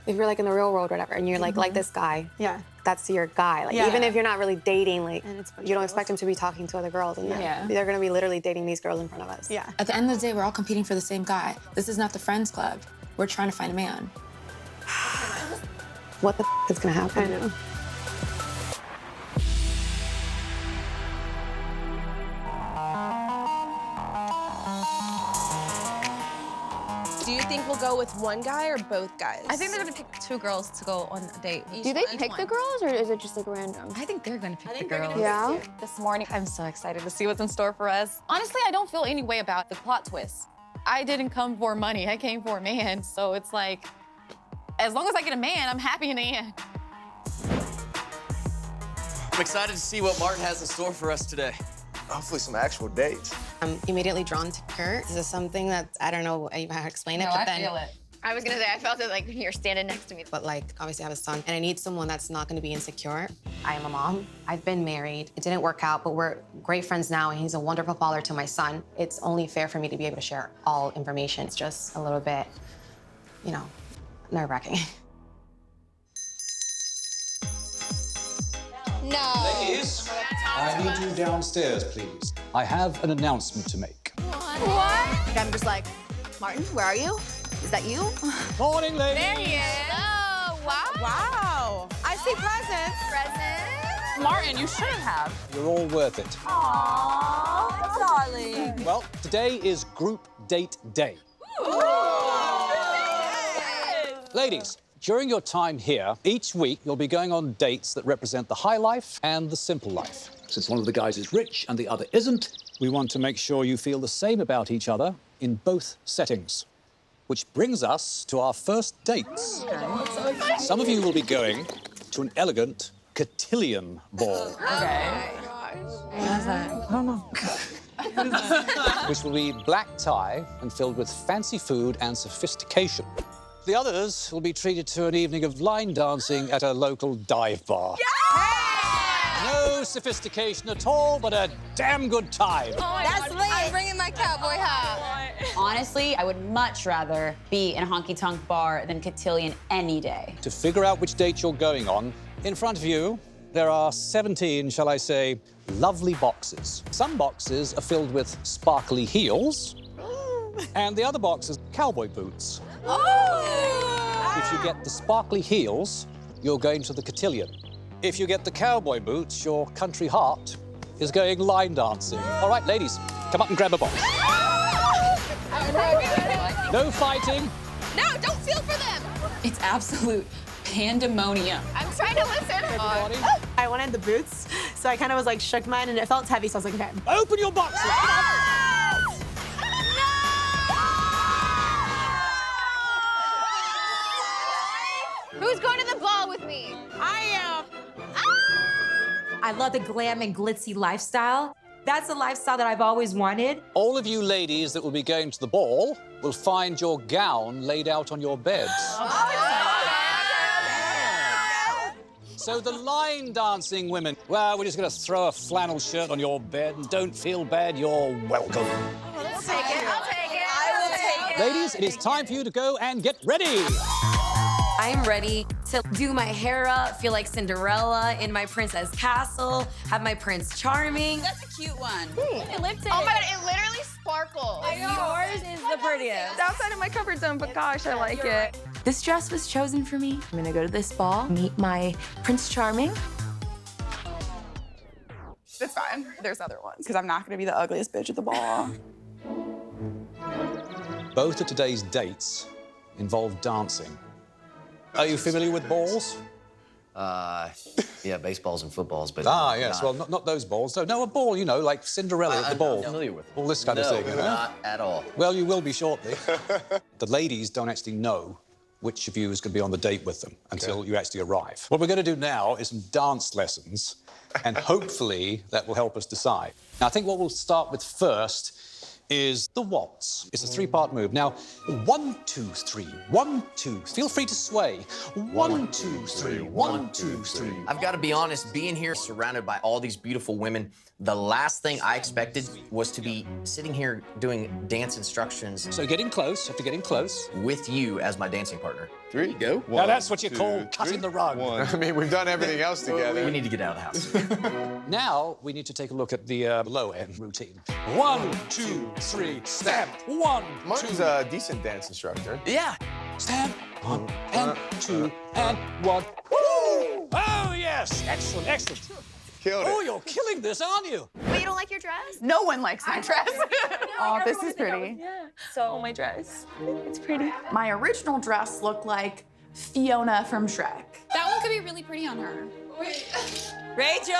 if you're like in the real world or whatever, and you're like this guy, yeah, that's your guy. Like even if you're not really dating, like you don't expect him to be talking to other girls, and they're gonna be literally dating these girls in front of us. Yeah. At the end of the day, we're all competing for the same guy. This is not the friends club. We're trying to find a man. What the is gonna happen? I know. Do you think we'll go with one guy or both guys? I think they're gonna pick 2 girls to go on a date. Do they pick the girls or is it just like random? I think they're gonna pick the girls. Yeah? This morning, I'm so excited to see what's in store for us. Honestly, I don't feel any way about the plot twist. I didn't come for money, I came for a man. So it's like, as long as I get a man, I'm happy in the end. I'm excited to see what Martin has in store for us today. Hopefully some actual dates. I'm immediately drawn to her. This is something that I don't know even how to explain it, but then feel it. I was gonna say, I felt it like when you're standing next to me. But like, obviously I have a son, and I need someone that's not gonna be insecure. I am a mom. I've been married. It didn't work out, but we're great friends now, and he's a wonderful father to my son. It's only fair for me to be able to share all information. It's just a little bit, you know, nerve-wracking. No. Ladies, I need you downstairs, please. I have an announcement to make. What? I'm just like, Martin, where are you? Is that you? Morning, ladies. There he is. Oh, wow. Wow. I see presents. Present. Martin, you shouldn't have. You're all worth it. Aww, darling. Well, today is group date day. Ladies, during your time here, each week you'll be going on dates that represent the high life and the simple life. Since one of the guys is rich and the other isn't, we want to make sure you feel the same about each other in both settings. Which brings us to our first dates. Some of you will be going to an elegant cotillion ball. Okay. What is that? I don't know. Which will be black tie and filled with fancy food and sophistication. The others will be treated to an evening of line dancing at a local dive bar. No sophistication at all, but a damn good time. Oh That's lit. I'm bringing my cowboy hat. Honestly, I would much rather be in a honky-tonk bar than cotillion any day. To figure out which date you're going on, in front of you, there are 17, shall I say, lovely boxes. Some boxes are filled with sparkly heels, and the other boxes, cowboy boots. If you get the sparkly heels, you're going to the cotillion. If you get the cowboy boots, your country heart is going line dancing. All right, ladies, come up and grab a box. No fighting. No, don't feel for them. It's absolute pandemonium. I'm trying to listen. Everybody. I wanted the boots, so I kind of was like shook mine, and it felt heavy, so I was like, okay. Open your boxes. Who's going to the ball with me? I am. I love the glam and glitzy lifestyle. That's a lifestyle that I've always wanted. All of you ladies that will be going to the ball will find your gown laid out on your beds. So the line dancing women, well, we're just going to throw a flannel shirt on your bed and don't feel bad, you're welcome. I'll take it. I'll take it. I will take it. Ladies, it is time for you to go and get ready. I am ready to do my hair up, feel like Cinderella in my princess castle, have my Prince Charming. That's a cute one. It lifted. Oh my God, it literally sparkles. Yours is the prettiest. It's outside of my comfort zone, but gosh, I like it. This dress was chosen for me. I'm gonna go to this ball, meet my Prince Charming. It's fine. There's other ones, because I'm not gonna be the ugliest bitch at the ball. Both of today's dates involve dancing. Are you familiar with balls? Yeah, baseballs and footballs, but... yes, well, not those balls. No, a ball, you know, like Cinderella at the ball. I'm familiar with all this kind of thing. You know? Not at all. Well, you will be shortly. The ladies don't actually know which of you is going to be on the date with them until you actually arrive. What we're going to do now is some dance lessons, and hopefully that will help us decide. Now, I think what we'll start with first is the waltz. It's a three-part move. Now, 1, 2, 3, 1, 2. Feel free to sway. 1, 2, 3, 1, 2, 3. I've got to be honest, being here surrounded by all these beautiful women, the last thing I expected was to be sitting here doing dance instructions. So getting close, have to get in close. With you as my dancing partner. 3. Go. Now that's what you call cutting the rug. I mean, we've done everything else together. We need to get out of the house. Now we need to take a look at the low-end routine. 1, 2, 3, stamp. 1, Martin's a decent dance instructor. Yeah. Stamp. 1 and 2 and 1. Woo! Oh yes, excellent, excellent. Killed it. Oh, you're killing this, aren't you? But you don't like your dress? No one likes my dress. Oh, this is pretty. Yeah. So my dress, it's pretty. My original dress looked like Fiona from Shrek. That one could be really pretty on her. Rachel!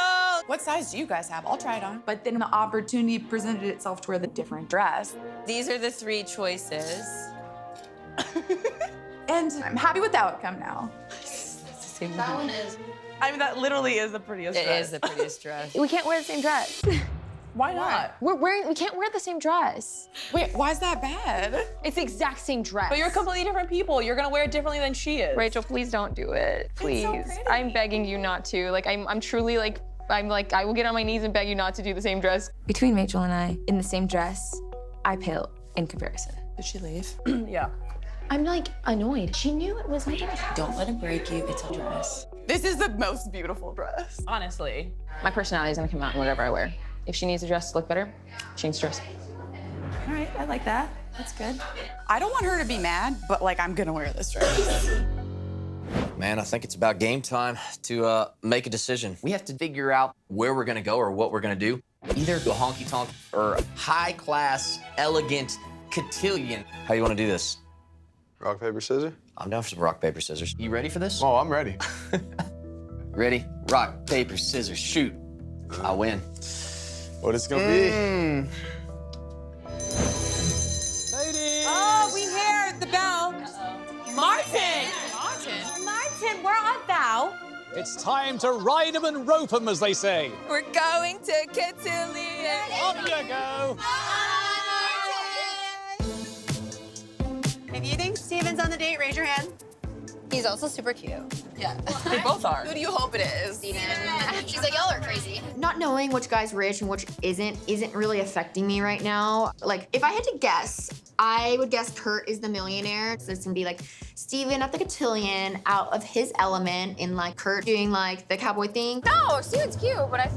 What size do you guys have? I'll try it on. But then the opportunity presented itself to wear the different dress. These are the 3 choices. And I'm happy with the outcome now. That one is. I mean, that literally is the prettiest It dress. is the prettiest dress. We can't wear the same dress. Why not? We can't wear the same dress. Wait, why is that bad? It's the exact same dress. But you're completely different people. You're gonna wear it differently than she is. Rachel, please don't do it. Please. so pretty. I'm begging you not to. Like, I'm truly like, I will get on my knees and beg you not to do the same dress. Between Rachel and I, in the same dress, I pale in comparison. Did she leave? Yeah. I'm like annoyed. She knew it was my dress. Don't let it break you, it's a dress. This is the most beautiful dress. Honestly. My personality is gonna come out in whatever I wear. If she needs a dress to look better, she needs a dress. All right, I like that. That's good. I don't want her to be mad, but like I'm gonna wear this dress. Man, I think it's about game time to make a decision. We have to figure out where we're gonna go or what we're gonna do. Either the honky tonk or high-class, elegant cotillion. How you wanna do this? Rock, paper, scissors? I'm down for some rock, paper, scissors. You ready for this? Oh, I'm ready. Ready? Rock, paper, scissors, shoot. I win. What is it gonna be? Ladies! Oh, we hear the bell. Martin! Martin, where art thou? It's time to ride 'em and rope 'em, as they say. We're going to Cotillion. Up you go! If you think Steven's on the date, raise your hand. He's also super cute. Yeah. They both are. Who do you hope it is? Steven. She's like, y'all are crazy. Not knowing which guy's rich and which isn't really affecting me right now. Like, if I had to guess, I would guess Kurt is the millionaire. So it's gonna be like Steven at the cotillion, out of his element, and like Kurt doing like the cowboy thing. No, Steven's cute, but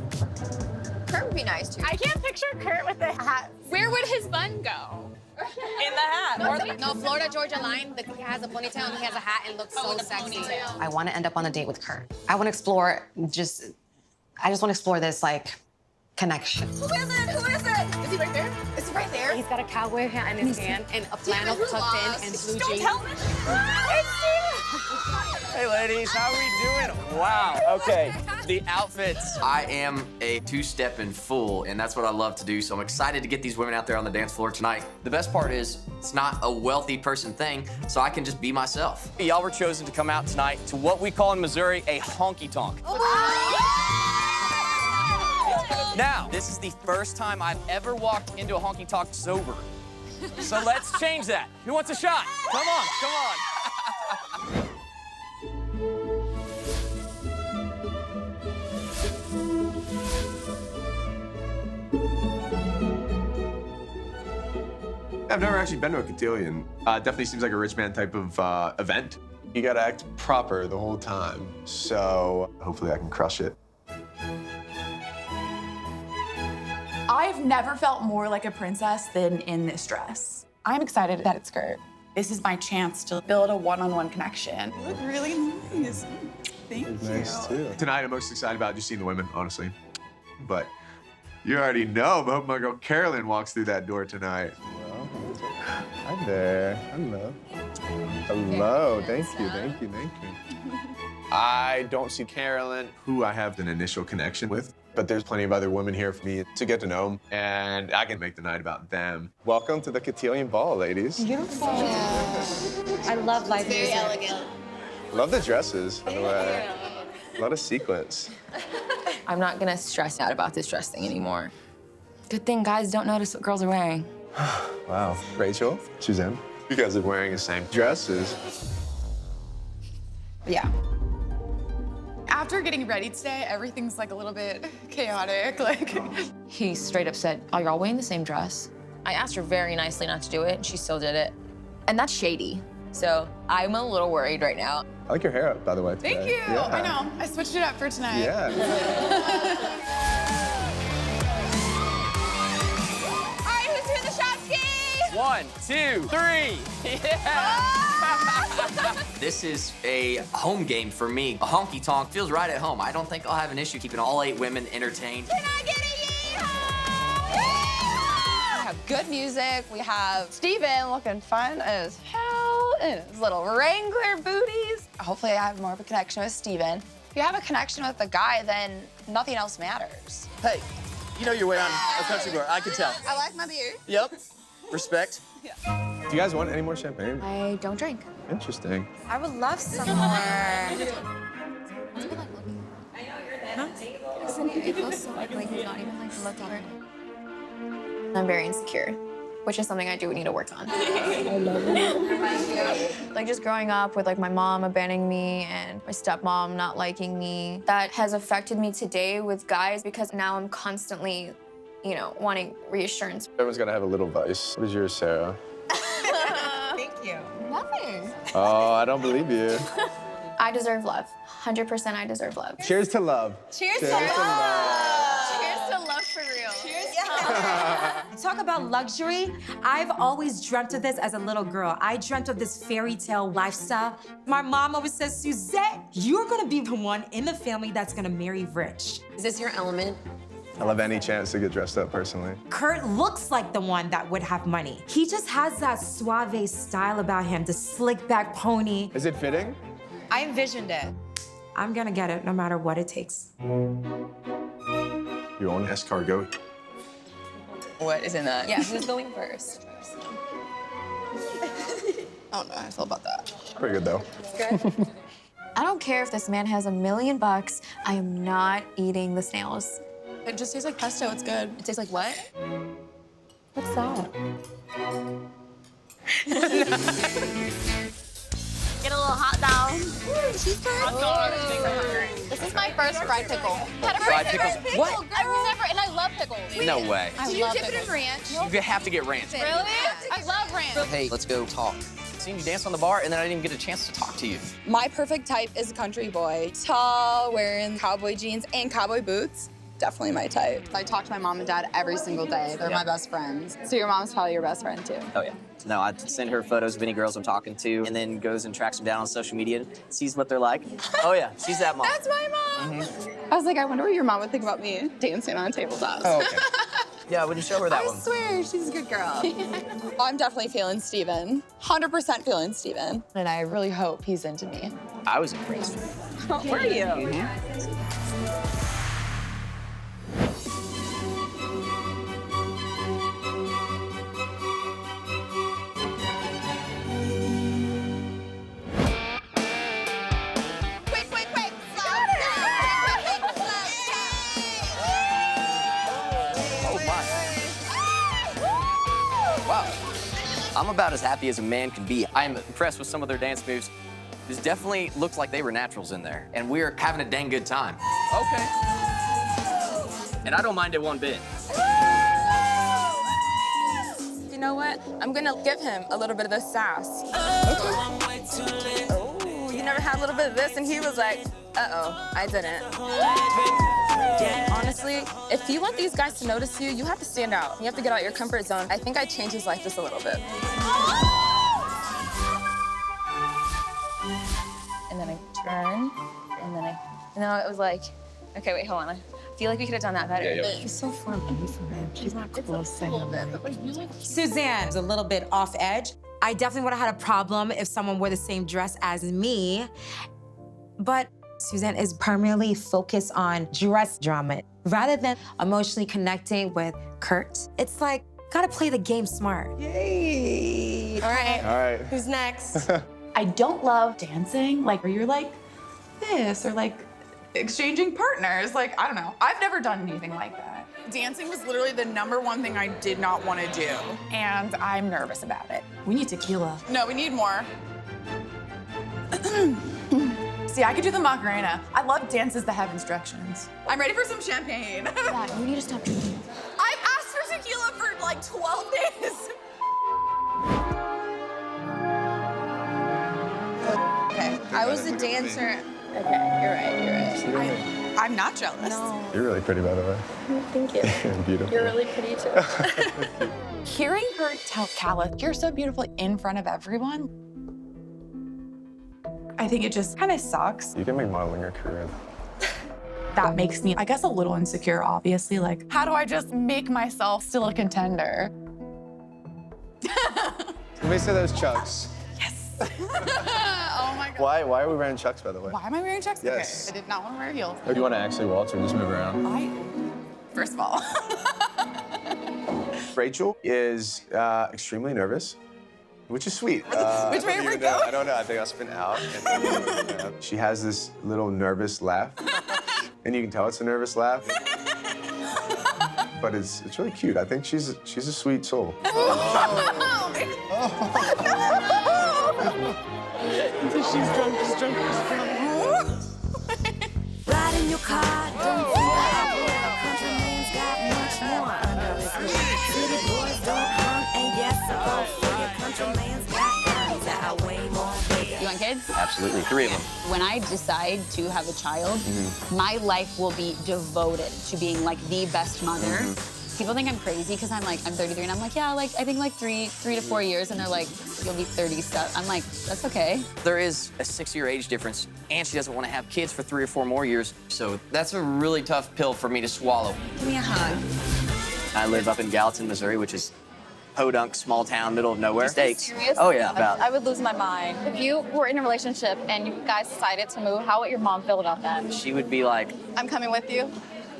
Kurt would be nice too. I can't picture Kurt with the hat. Where would his bun go? In the hat. No, Florida Georgia line. He has a ponytail and he has a hat and looks so sexy. I want to end up on a date with Kurt. I want to explore I just want to explore this like connection. Who is it? Who is it? Is he right there? Is he right there? He's got a cowboy hat in his hand and a flannel tucked in and blue jeans. Don't tell me. Hey, ladies, how are we doing? Wow. Okay, the outfits. I am a two-stepping fool, and that's what I love to do, so I'm excited to get these women out there on the dance floor tonight. The best part is, it's not a wealthy person thing, so I can just be myself. Y'all were chosen to come out tonight to what we call in Missouri a honky-tonk. Now, this is the first time I've ever walked into a honky-tonk sober. So let's change that. Who wants a shot? Come on, come on. I've never actually been to a cotillion. Definitely seems like a rich man type of event. You gotta act proper the whole time. So hopefully I can crush it. I've never felt more like a princess than in this dress. I'm excited that it's Kurt. This is my chance to build a one-on-one connection. You look really nice. Thank you. Nice too. Tonight I'm most excited about just seeing the women, honestly. But you already know, but I hope my girl Carolyn walks through that door tonight. Hi there. Hello. Hello. Thank you. Thank you. Thank you. I don't see Carolyn, who I have an initial connection with, but there's plenty of other women here for me to get to know them, and I can make the night about them. Welcome to the cotillion ball, ladies. Beautiful. I love live music. Very elegant. Love the dresses, by the way. A lot of sequins. I'm not gonna stress out about this dress thing anymore. Good thing guys don't notice what girls are wearing. Wow. Rachel, Suzanne, You guys are wearing the same dresses. Yeah. After getting ready today, everything's like a little bit chaotic. Like, He straight up said, "Oh, you're all wearing the same dress." I asked her very nicely not to do it, and she still did it. And that's shady. So I'm a little worried right now. I like your hair up, by the way. Thank today. you. Yeah. I know. I switched it up for tonight. Yeah. All right, who's doing the shot ski? 1, 2, 3. Yeah. This is a home game for me. A honky tonk feels right at home. I don't think I'll have an issue keeping all 8 women entertained. Can I get a yeehaw? We have good music. We have Steven looking fun as hell in his little Wrangler booties. Hopefully I have more of a connection with Steven. If you have a connection with the guy, then nothing else matters. Hey, you know your way on a country bar. I can tell. I like my beer. Yep. Respect. Do you guys want any more champagne? I don't drink. Interesting. I would love some more. I'm very insecure, which is something I do need to work on. Like just growing up with like my mom abandoning me and my stepmom not liking me, that has affected me today with guys because now I'm constantly, you know, wanting reassurance. Everyone's gonna have a little vice. What is yours, Sarah? Thank you. Nothing. Oh, I don't believe you. I deserve love. 100% I deserve love. Cheers to love. Cheers Cheers to to love. Cheers to love for real. Cheers Talk about luxury. I've always dreamt of this as a little girl. I dreamt of this fairy tale lifestyle. My mom always says, Suzette, you're gonna be the one in the family that's gonna marry rich. Is this your element? I love any chance to get dressed up personally. Kurt looks like the one that would have money. He just has that suave style about him, the slick back pony. Is it fitting? I envisioned it. I'm gonna get it no matter what it takes. You own escargot. What is in that? Yeah, who's going first? I don't know how I feel about that. Pretty good though. I don't care if this man has $1 million. I am not eating the snails. It just tastes like pesto. It's good. It tastes like what? What's that? Get a little hot dog. She's This is my first fried pickle. Fried pickles? What? I've never, and I love pickles. No way. Did you dip it in ranch? You have to get ranch. Really? I love ranch. Hey, let's go talk. Seen you dance on the bar, and then I didn't even get a chance to talk to you. My perfect type is a country boy. Tall, wearing cowboy jeans and cowboy boots. Definitely my type. I talk to my mom and dad every single day. They're my best friends. So your mom's probably your best friend too. Oh, yeah. No, I'd send her photos of any girls I'm talking to, and then goes and tracks them down on social media, sees what they're like. Oh, yeah, she's that mom. That's my mom. I was like, I wonder what your mom would think about me dancing on tabletops. Oh, okay. Yeah, I wouldn't show her that one. I swear, she's a good girl. I'm definitely feeling Steven. 100% feeling Steven. And I really hope he's into me. I was impressed. Were you? I'm about as happy as a man can be. I am impressed with some of their dance moves. This definitely looks like they were naturals in there, and we're having a dang good time. Okay. And I don't mind it one bit. You know what? I'm gonna give him a little bit of the sass. Oh, you never had a little bit of this? And he was like, uh-oh, I didn't. Honestly, if you want these guys to notice you, you have to stand out. You have to get out your comfort zone. I think I changed his life just a little bit. And then I turn, and then it was like, okay, wait, hold on. I feel like we could have done that better. Yeah. She's so far away from him. She's not close to him. Suzanne is a little bit off edge. I definitely would have had a problem if someone wore the same dress as me, but Suzanne is primarily focused on dress drama rather than emotionally connecting with Kurt. It's like, gotta play the game smart. Yay! All right. All right. Who's next? I don't love dancing, like where you're like this, or like exchanging partners. Like, I don't know. I've never done anything like that. Dancing was literally the #1 thing I did not want to do, and I'm nervous about it. We need tequila. No, we need more. See, I could do the Macarena. I love dances that have instructions. I'm ready for some champagne. Yeah, you need to stop drinking. I've asked for tequila for like 12 days. I was a dancer. Okay, you're right. I'm not jealous. No. You're really pretty, by the way. Thank you. You're beautiful. You're really pretty too. Hearing her tell Calla, "You're so beautiful" in front of everyone, I think it just kind of sucks. You can make modeling a career. That makes me, I guess, a little insecure, obviously. Like, how do I just make myself still a contender? Let me say those Chucks. Oh my God. Why are we wearing Chucks, by the way? Why am I wearing Chucks? Yes. Okay, I did not want to wear heels. If you want to actually waltz or just move around. First of all. Rachel is extremely nervous, which is sweet. Which way we go? I don't know. I think I'll spin out. And, she has this little nervous laugh, and you can tell it's a nervous laugh. But it's really cute. I think she's a sweet soul. She's drunk. Ride in your car, don't think a country man's got much more under his hood. City boys don't hunt, and yes, I go figure. Country man's got guns that are way more bigger. You want kids? Absolutely, 3 of them. When I decide to have a child, my life will be devoted to being like the best mother. People think I'm crazy because I'm 33 and I'm like, yeah, like I think like three to 4 years, and they're like, you'll be 37. I'm like, that's okay. There is a 6-year age difference, and she doesn't want to have kids for 3 or 4 more years. So that's a really tough pill for me to swallow. Give me a hug. I live up in Gallatin, Missouri, which is podunk, small town, middle of nowhere. States. Serious? Oh yeah, about. I would lose my mind. If you were in a relationship and you guys decided to move, how would your mom feel about that? She would be like, I'm coming with you.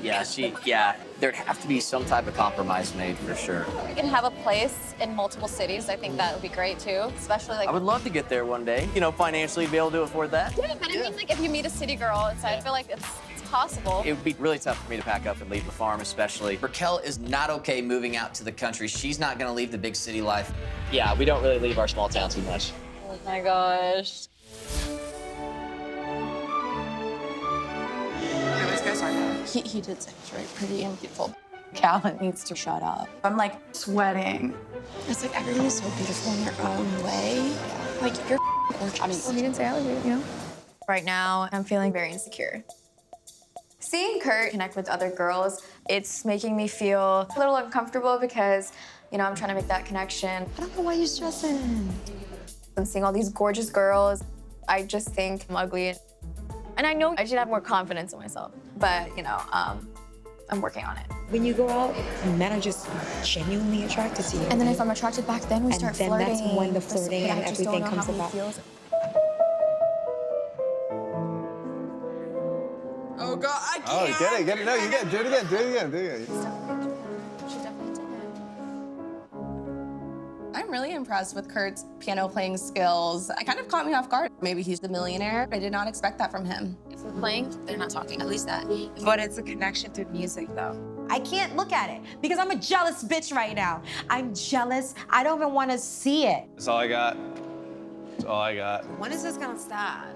yeah. There'd have to be some type of compromise made for sure. We can have a place in multiple cities. I think that would be great too, especially like. I would love to get there one day. You know, financially be able to afford that. Yeah, but I mean, like if you meet a city girl inside, I feel like it's possible. It would be really tough for me to pack up and leave the farm, especially. Raquel is not okay moving out to the country. She's not gonna leave the big city life. Yeah, we don't really leave our small town too much. Oh my gosh. He did say it's very pretty and beautiful. Calla needs to shut up. I'm like sweating. It's like everyone is so beautiful in their own way. Like you're gorgeous. I mean, you didn't say I was, you know? Right now, I'm feeling very insecure. Seeing Kurt connect with other girls, it's making me feel a little uncomfortable because, you know, I'm trying to make that connection. I don't know why you're stressing. I'm seeing all these gorgeous girls. I just think I'm ugly. And I know I should have more confidence in myself, but, you know, I'm working on it. When you go out, men are just genuinely attracted to you. And then if I'm attracted back, then we start flirting. And then that's when the flirting and everything comes about. Oh God, I can't. Oh, get it. No, you get it. Do it again. I'm really impressed with Kurt's piano playing skills. It kind of caught me off guard. Maybe he's the millionaire. I did not expect that from him. If we're playing, they're not talking, at least that. But it's a connection through music, though. I can't look at it because I'm a jealous bitch right now. I'm jealous. I don't even want to see it. That's all I got. That's all I got. When is this gonna stop?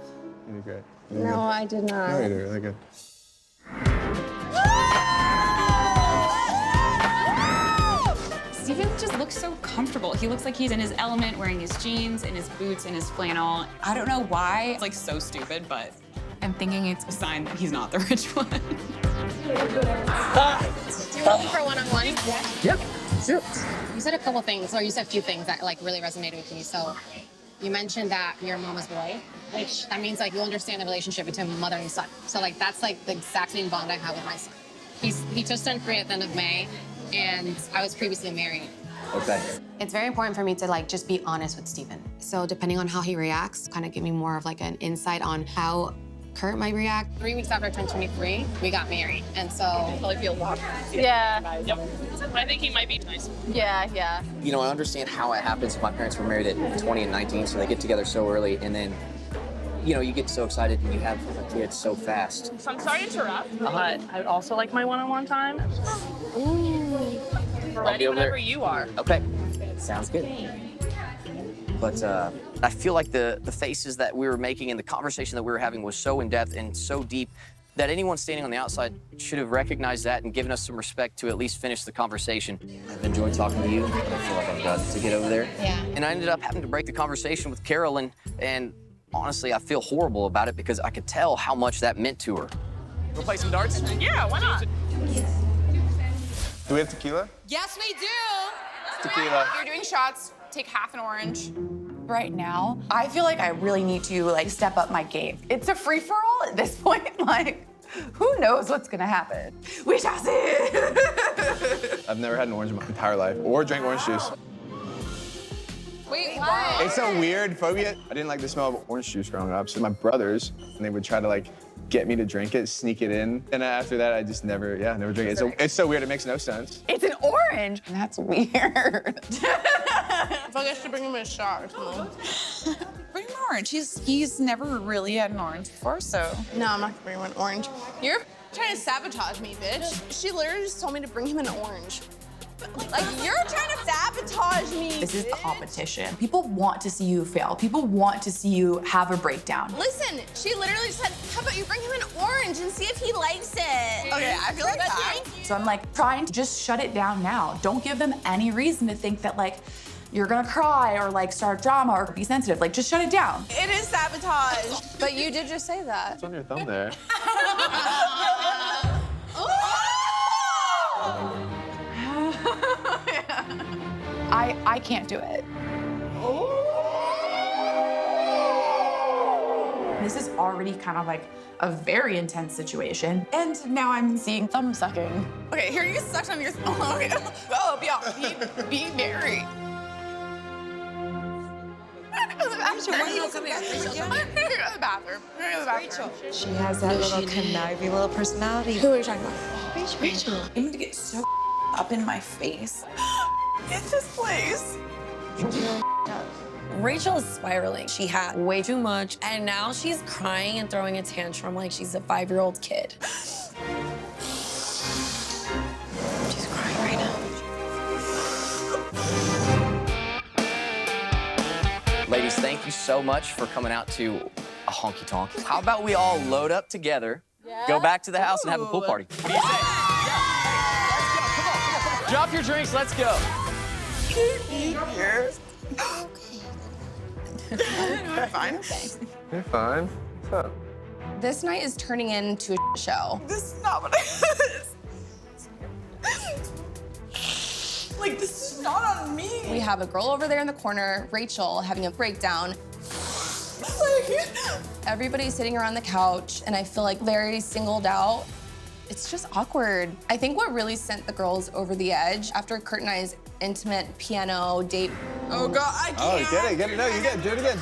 You're great. No, I did not. No, you did really good. Steven just looks so comfortable. He looks like he's in his element, wearing his jeans and his boots and his flannel. I don't know why. It's like so stupid, but I'm thinking it's a sign that he's not the rich one. Do you want for one-on-one? Yep. Sure. You said a couple things, or you said a few things that like really resonated with me. So you mentioned that you're a mama's boy, which that means like you understand the relationship between mother and son. So like that's like the exact same bond I have with my son. He just turned 3 at the end of May, and I was previously married. Okay. It's very important for me to like just be honest with Steven. So depending on how he reacts, kind of give me more of like an insight on how Kurt might react. 3 weeks after I turned 23, we got married, and so I probably feel lost. Yeah. Yep. I think he might be nice. Yeah. You know, I understand how it happens. My parents were married at 20 and 19, so they get together so early, and then, you know, you get so excited and you have a kid so fast. So I'm sorry to interrupt, but I'd also like my one-on-one time. Ooh. We're ready whenever you are. Okay, sounds good. But I feel like the faces that we were making and the conversation that we were having was so in-depth and so deep that anyone standing on the outside should have recognized that and given us some respect to at least finish the conversation. I've enjoyed talking to you. I feel like I've got to get over there. Yeah. And I ended up having to break the conversation with Carol, and Honestly, I feel horrible about it because I could tell how much that meant to her. We'll play some darts? Yeah, why not? Do we have tequila? Yes, we do. Tequila. If you're doing shots, take half an orange. Right now, I feel like I really need to like step up my game. It's a free-for-all at this point. Like, who knows what's gonna happen? We shall see. I've never had an orange in my entire life or drank orange juice. Wait, why? It's a weird phobia. I didn't like the smell of orange juice growing up, so my brothers, and they would try to like get me to drink it, sneak it in. And after that, I just never drink it. It's so weird, it makes no sense. It's an orange. That's weird. I feel like I should bring him a shot or something. Bring him orange. He's never really had an orange before, so. No, I'm not gonna bring him an orange. You're trying to sabotage me, bitch. She literally just told me to bring him an orange. Like, you're trying to sabotage me. This is a competition. People want to see you fail. People want to see you have a breakdown. Listen, she literally said, how about you bring him an orange and see if he likes it? Okay, I feel like that. So I'm like trying to just shut it down now. Don't give them any reason to think that like you're gonna cry or like start drama or be sensitive. Like just shut it down. It is sabotage. But you did just say that. It's on your thumb there. I can't do it. This is already kind of like a very intense situation. And now I'm seeing thumb sucking. Okay, here you sucked on your thumb. Okay. Oh, be merry. Rachel, why are you coming out? The bathroom. Rachel. She has that little conniving little personality. Who are you talking about? Rachel. I'm gonna get so up in my face. It's this place. Rachel is spiraling. She had way too much, and now she's crying and throwing a tantrum like she's a 5-year-old kid. She's crying right now. Ladies, thank you so much for coming out to a honky tonk. How about we all load up together, go back to the house, and have a pool party? What do you say? Come on. Drop your drinks, let's go. You're fine. You're fine. What's up? This night is turning into a show. This is not what it is. Like, this is not on me. We have a girl over there in the corner, Rachel, having a breakdown. Everybody's sitting around the couch, and I feel like very singled out. It's just awkward. I think what really sent the girls over the edge after Kurt and I's intimate piano date. Oh God, I can't. Oh, get it. No, you get it. Do it again.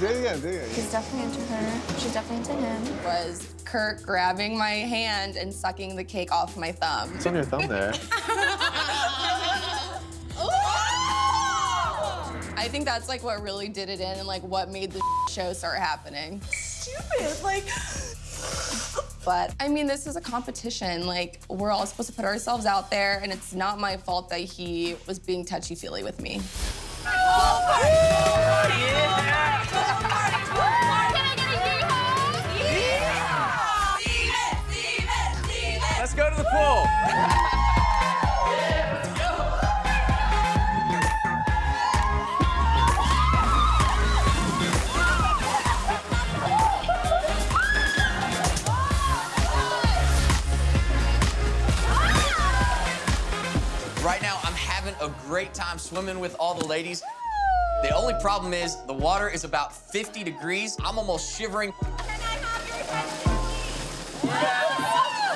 He's definitely into her. She's definitely into him. Was Kurt grabbing my hand and sucking the cake off my thumb. It's on your thumb there. I think that's like what really did it in and like what made the show start happening. Stupid, like. But I mean, this is a competition. Like, we're all supposed to put ourselves out there, and it's not my fault that he was being touchy-feely with me. Oh my God! Yeah! Let's go to the pool. Right now, I'm having a great time swimming with all the ladies. The only problem is the water is about 50 degrees. I'm almost shivering.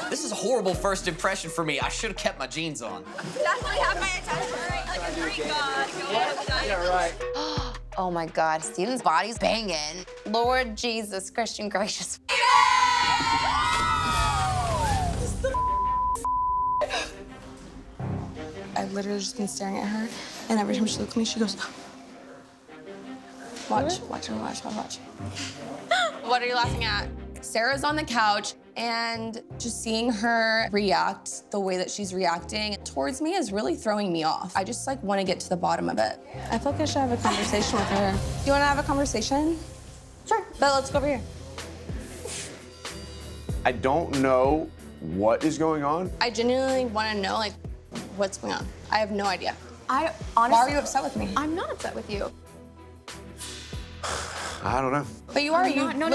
This is a horrible first impression for me. I should have kept my jeans on. Definitely have my attention. Like a Greek god. Yeah, right. Oh my God, Steven's body's banging. Lord Jesus, Christian gracious. I've literally just been staring at her, and every time she looks at me, she goes, watch. What are you laughing at? Sarah's on the couch, and just seeing her react the way that she's reacting towards me is really throwing me off. I just like want to get to the bottom of it. I feel like I should have a conversation with her. You want to have a conversation? Sure, but let's go over here. I don't know what is going on. I genuinely want to know like what's going on. I have no idea. I honestly. Why are you upset with me? I'm not upset with you. I don't know. But you are, you No.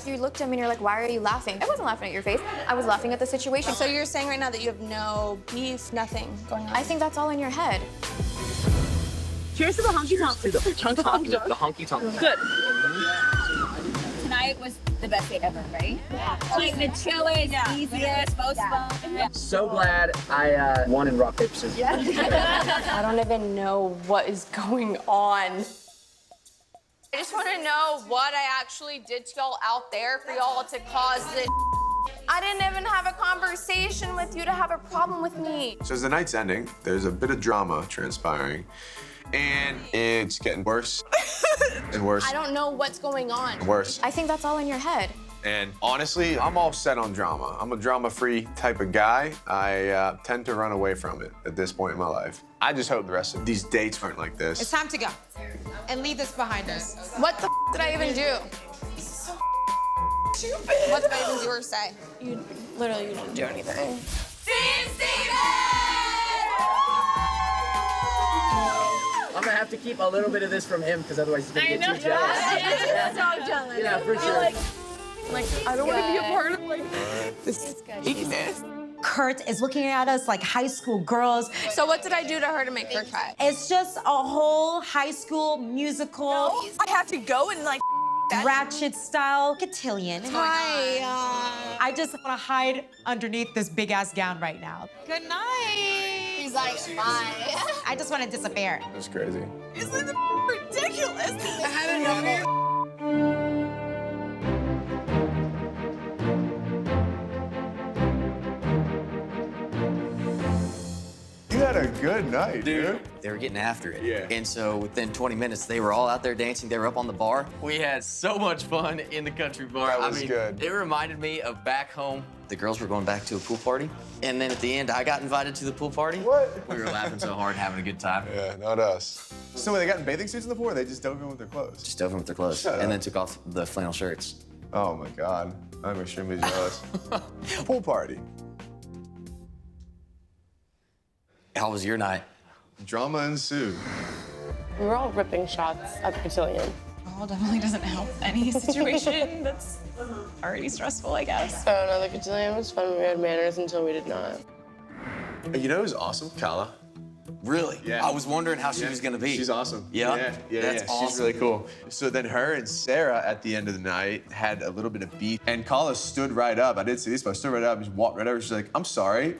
You looked at me and you're like, why are you laughing? I wasn't laughing at your face. I was laughing at the situation. So you're saying right now that you have no beef, nothing going on? I think that's all in your head. Cheers to the honky tonk. The honky tonk. Good. Tonight was the best day ever, right? Yeah. Like the chillest, easiest, most fun. Yeah. So glad I won in rock, paper, scissors. I don't even know what is going on. I just want to know what I actually did to y'all out there for y'all to cause this. I didn't even have a conversation with you to have a problem with me. So as the night's ending, there's a bit of drama transpiring, and it's getting worse and worse. I don't know what's going on. Worse. I think that's all in your head. And honestly, I'm all set on drama. I'm a drama-free type of guy. I tend to run away from it at this point in my life. I just hope the rest of these dates aren't like this. It's time to go and leave this behind us. What the did I even do? Stupid. What did I even do or say? You didn't do anything. I'm gonna have to keep a little bit of this from him because otherwise he's gonna get too jealous. So jealous. Yeah, for sure. Like I don't want to be a part of like this weakness. Kurt is looking at us like high school girls. So what did I do to her to make her cry? It's just a whole high school musical. No, I have to go and like ratchet style cotillion. Hi. I just want to hide underneath this big ass gown right now. Good night. He's like, bye. I just want to disappear. That's crazy. This is ridiculous. I had enough. You had a good night, dude. They were getting after it. Yeah. And so within 20 minutes, they were all out there dancing. They were up on the bar. We had so much fun in the country bar. That was good. It reminded me of back home. The girls were going back to a pool party. And then at the end, I got invited to the pool party. What? We were laughing so hard, having a good time. Yeah, not us. So they got in bathing suits in the pool, or they just dove in with their clothes? Just dove in with their clothes. Shut and up. then took off the flannel shirts. Oh my God, I'm extremely jealous. Pool party. How was your night? Drama ensued. We were all ripping shots at the cotillion. Oh, definitely doesn't help any situation that's already stressful, I guess. Oh no, the cotillion was fun. We had manners until we did not. You know who's awesome? Kala. Really? Yeah. I was wondering how she was gonna be. She's awesome. Yeah? That's She's awesome. really cool. So then her and Sarah at the end of the night had a little bit of beef, and Kala stood right up. I did see this, but I stood right up and just walked right over. She's like, I'm sorry,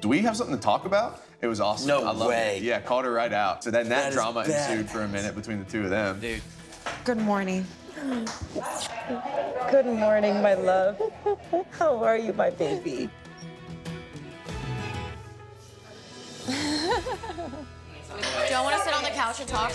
do we have something to talk about? It was awesome. No I loved way. It. Yeah, called her right out. So then that is drama bad. ensued for a minute between the two of them. Dude. Good morning. Good morning, my love. How are you, my baby? Do I want to sit on the couch and talk?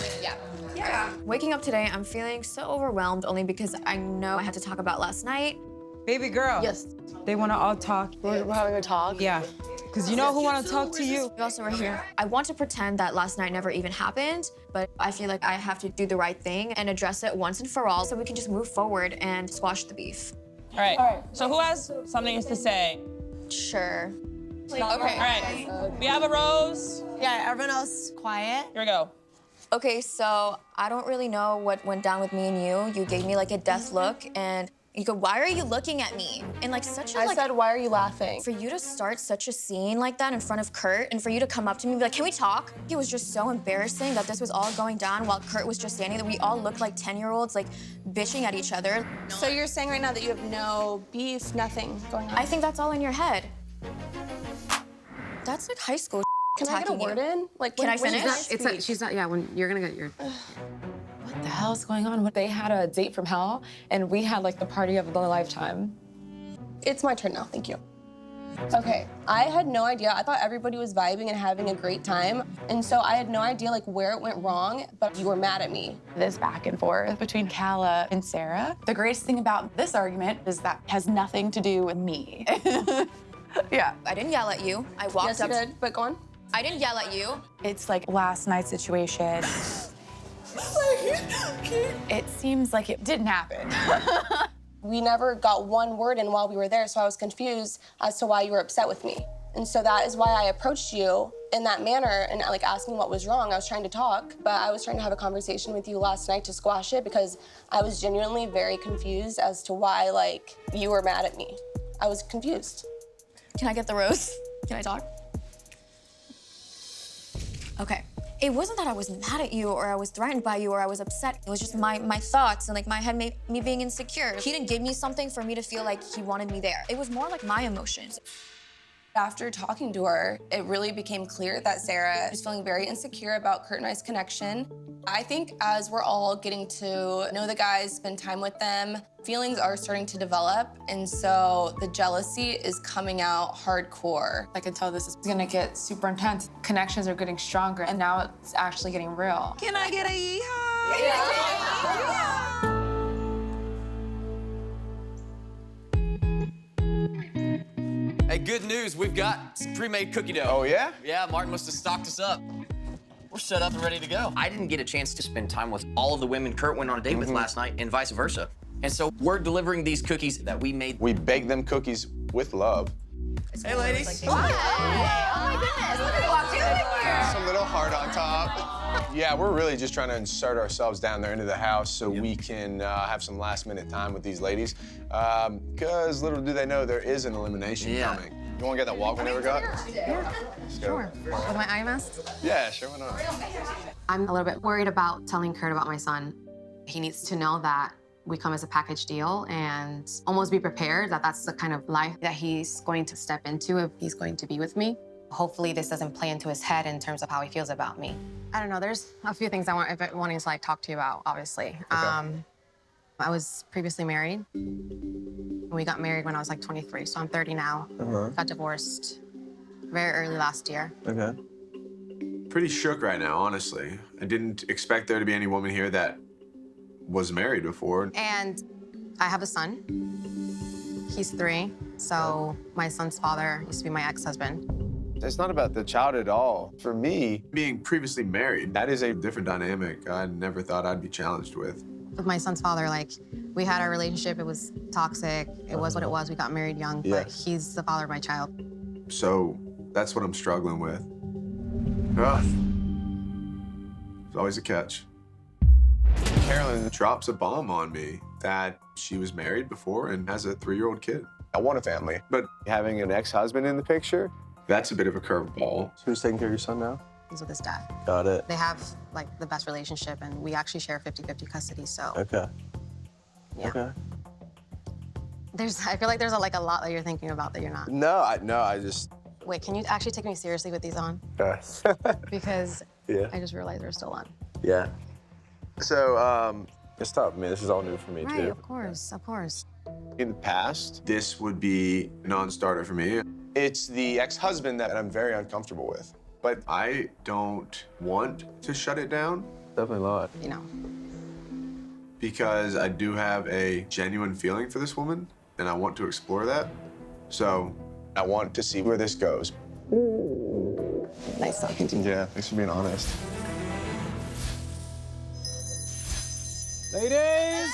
Yeah. Waking up today, I'm feeling so overwhelmed only because I know I had to talk about last night. Baby girl. Yes. They want to all talk. We're having a talk? Yeah. Because you know who want to talk to you. You also were here. I want to pretend that last night never even happened, but I feel like I have to do the right thing and address it once and for all so we can just move forward and squash the beef. All right. So who has something to say? Sure. Okay. All right. We have a rose. Yeah, everyone else quiet. Here we go. Okay, so I don't really know what went down with me and you. You gave me like a death look and you go, why are you looking at me? And like such a I said, why are you laughing? For you to start such a scene like that in front of Kurt and for you to come up to me and be like, can we talk? It was just so embarrassing that this was all going down while Kurt was just standing there. We all looked like 10-year-olds like bitching at each other. So you're saying right now that you have no beef, nothing going on? I think that's all in your head. That's like high school. Can I get a word in? Like, Can I when finish? She's not, yeah, when you're gonna get your... What the hell is going on? They had a date from hell, and we had like the party of a lifetime. It's my turn now, thank you. Okay, I had no idea. I thought everybody was vibing and having a great time. And so I had no idea like where it went wrong, but you were mad at me. This back and forth between Kala and Sarah. The greatest thing about this argument is that it has nothing to do with me. Yeah. I didn't yell at you. I walked Yes, up. you did, but go on. I didn't yell at you. It's like last night's situation. It seems like it didn't happen. We never got one word in while we were there, so I was confused as to why you were upset with me. And so that is why I approached you in that manner and like asking what was wrong. I was trying to talk, but I was trying to have a conversation with you last night to squash it because I was genuinely very confused as to why like you were mad at me. I was confused. Can I get the rose? Can I talk? Okay. It wasn't that I was mad at you or I was threatened by you or I was upset. It was just my thoughts and like my head me being insecure. He didn't give me something for me to feel like he wanted me there. It was more like my emotions. After talking to her, it really became clear that Sarah is feeling very insecure about Kurt and I's connection. I think as we're all getting to know the guys, spend time with them, feelings are starting to develop, and so the jealousy is coming out hardcore. I can tell this is gonna get super intense. Connections are getting stronger, and now it's actually getting real. Can I get a yeehaw? Hey, good news. We've got some pre-made cookie dough. Oh, yeah? Yeah, Martin must have stocked us up. We're set up and ready to go. I didn't get a chance to spend time with all of the women Kurt went on a date with last night and vice versa. And so we're delivering these cookies that we made. We baked them cookies with love. Hey, ladies. Hi. Oh my goodness, look at walked in here. Just a little heart on top. Yeah, we're really just trying to insert ourselves down there into the house so we can have some last-minute time with these ladies. Because little do they know there is an elimination coming. You want to get that walk we never got? Yeah, sure. With my eye mask? Yeah, sure, why not? I'm a little bit worried about telling Kurt about my son. He needs to know that we come as a package deal and almost be prepared that that's the kind of life that he's going to step into if he's going to be with me. Hopefully this doesn't play into his head in terms of how he feels about me. I don't know, there's a few things I wanting to like talk to you about, obviously. Okay. I was previously married. We got married when I was like 23, so I'm 30 now. Got divorced very early last year. Okay. Pretty shook right now, honestly. I didn't expect there to be any woman here that was married before. And I have a son. He's 3, so my son's father used to be my ex-husband. It's not about the child at all. For me, being previously married, that is a different dynamic I never thought I'd be challenged with. With my son's father, like, we had our relationship, it was toxic, it was what it was, we got married young, but he's the father of my child. So that's what I'm struggling with. Ugh. There's always a catch. Carolyn drops a bomb on me that she was married before and has a 3-year-old kid. I want a family, but having an ex-husband in the picture, that's a bit of a curveball. So who's taking care of your son now? He's with his dad. Got it. They have, like, the best relationship, and we actually share 50-50 custody, so. Okay. Yeah. Okay. I feel like there's a lot that you're thinking about that you're not. No, I just... Wait, can you actually take me seriously with these on? Because I just realized they're still on. Yeah. So, it's tough, man. This is all new for me, Right, too. of course, of course. In the past, this would be a non-starter for me. It's the ex-husband that I'm very uncomfortable with. But I don't want to shut it down. Definitely not. You know. Because I do have a genuine feeling for this woman, and I want to explore that. So I want to see where this goes. Nice talking to you. Yeah, thanks for being honest. Ladies,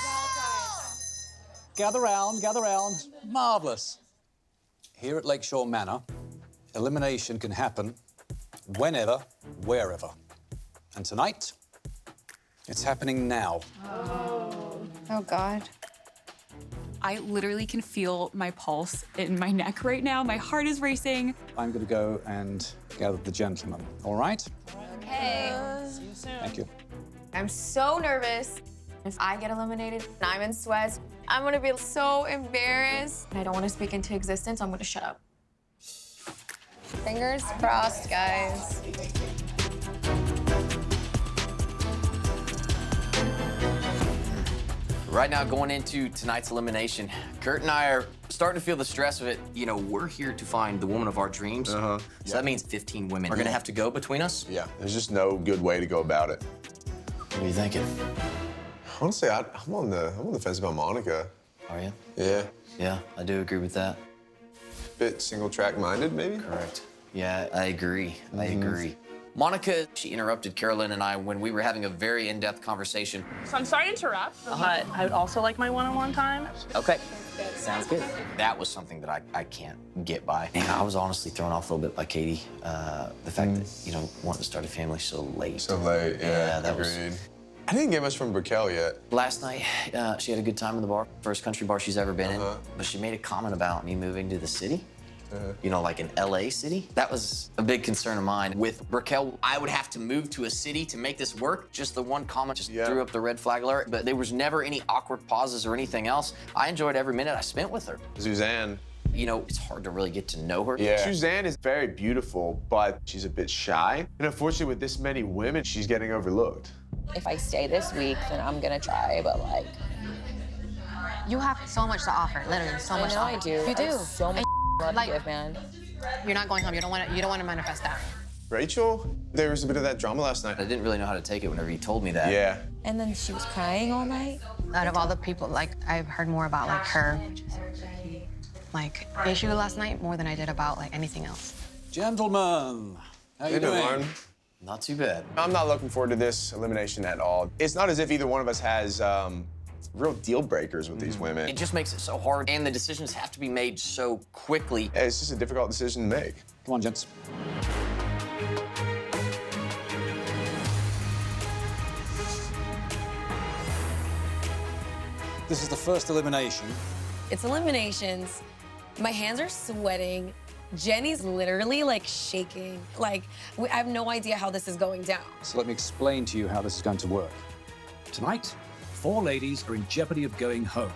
gather round, gather round. Marvelous. Here at Lakeshore Manor, elimination can happen whenever, wherever. And tonight, it's happening now. Oh, God. I literally can feel my pulse in my neck right now. My heart is racing. I'm going to go and gather the gentlemen, all right? Okay. Thank you. I'm so nervous. If I get eliminated and I'm in sweats, I'm gonna be so embarrassed. And I don't want to speak into existence, I'm gonna shut up. Fingers crossed, guys. Right now, going into tonight's elimination, Kurt and I are starting to feel the stress of it. You know, we're here to find the woman of our dreams. So that means 15 women are gonna have to go between us. Yeah, there's just no good way to go about it. What are you thinking? Honestly, I'm on the fence about Monica. Are you? Yeah. Yeah, I do agree with that. Bit single-track minded, maybe? Correct. Yeah, I agree. I agree. Monica, she interrupted Carolyn and I when we were having a very in-depth conversation. So I'm sorry to interrupt, but I would also like my one-on-one time. Okay, sounds good. That was something that I can't get by. And I was honestly thrown off a little bit by Katie. The fact that, you know, wanting to start a family so late. So late, yeah, that agreed. I didn't get much from Raquel yet. Last night, she had a good time in the bar. First country bar she's ever been in. But she made a comment about me moving to the city. You know, like an LA city. That was a big concern of mine. With Raquel, I would have to move to a city to make this work. Just the one comment just threw up the red flag alert. But there was never any awkward pauses or anything else. I enjoyed every minute I spent with her. Suzanne. You know, it's hard to really get to know her. Yeah. Suzanne is very beautiful, but she's a bit shy. And unfortunately, with this many women, she's getting overlooked. If I stay this week, then I'm gonna try, but like... You have so much to offer, literally so much to offer. I do. You do. I have so much love to give, man. You're not going home. You don't want to manifest that. Rachel, there was a bit of that drama last night. I didn't really know how to take it whenever you told me that. Yeah. And then she was crying all night. Out of all the people, like, I've heard more about, like, her, like, issue last night more than I did about, like, anything else. Gentlemen, how you doing? Lauren? Not too bad. I'm not looking forward to this elimination at all. It's not as if either one of us has real deal breakers with these women. It just makes it so hard, and the decisions have to be made so quickly. It's just a difficult decision to make. Come on, gents. This is the first elimination. It's eliminations. My hands are sweating. Jenny's literally like shaking. Like, I have no idea how this is going down. So let me explain to you how this is going to work. Tonight, 4 ladies are in jeopardy of going home.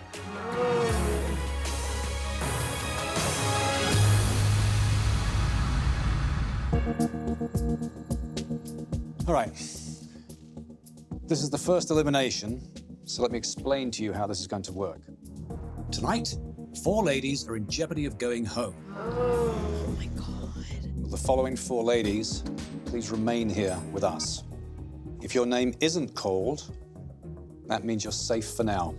All right. This is the first elimination, so let me explain to you how this is going to work. Tonight, 4 ladies are in jeopardy of going home. Oh my God. The following 4 ladies, please remain here with us. If your name isn't called, that means you're safe for now.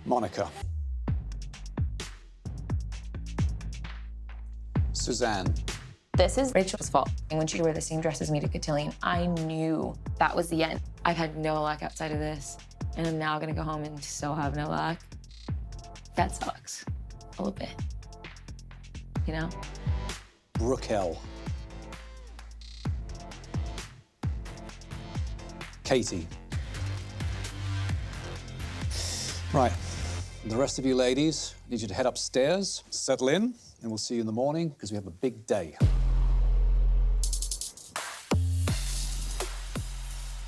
Monica. Suzanne. This is Rachel's fault. And when she wore the same dress as me to Cotillion, I knew that was the end. I've had no luck outside of this, and I'm now gonna go home and still have no luck. That sucks a little bit, you know? Raquel. Katie. Right, the rest of you ladies, I need you to head upstairs, settle in, and we'll see you in the morning because we have a big day.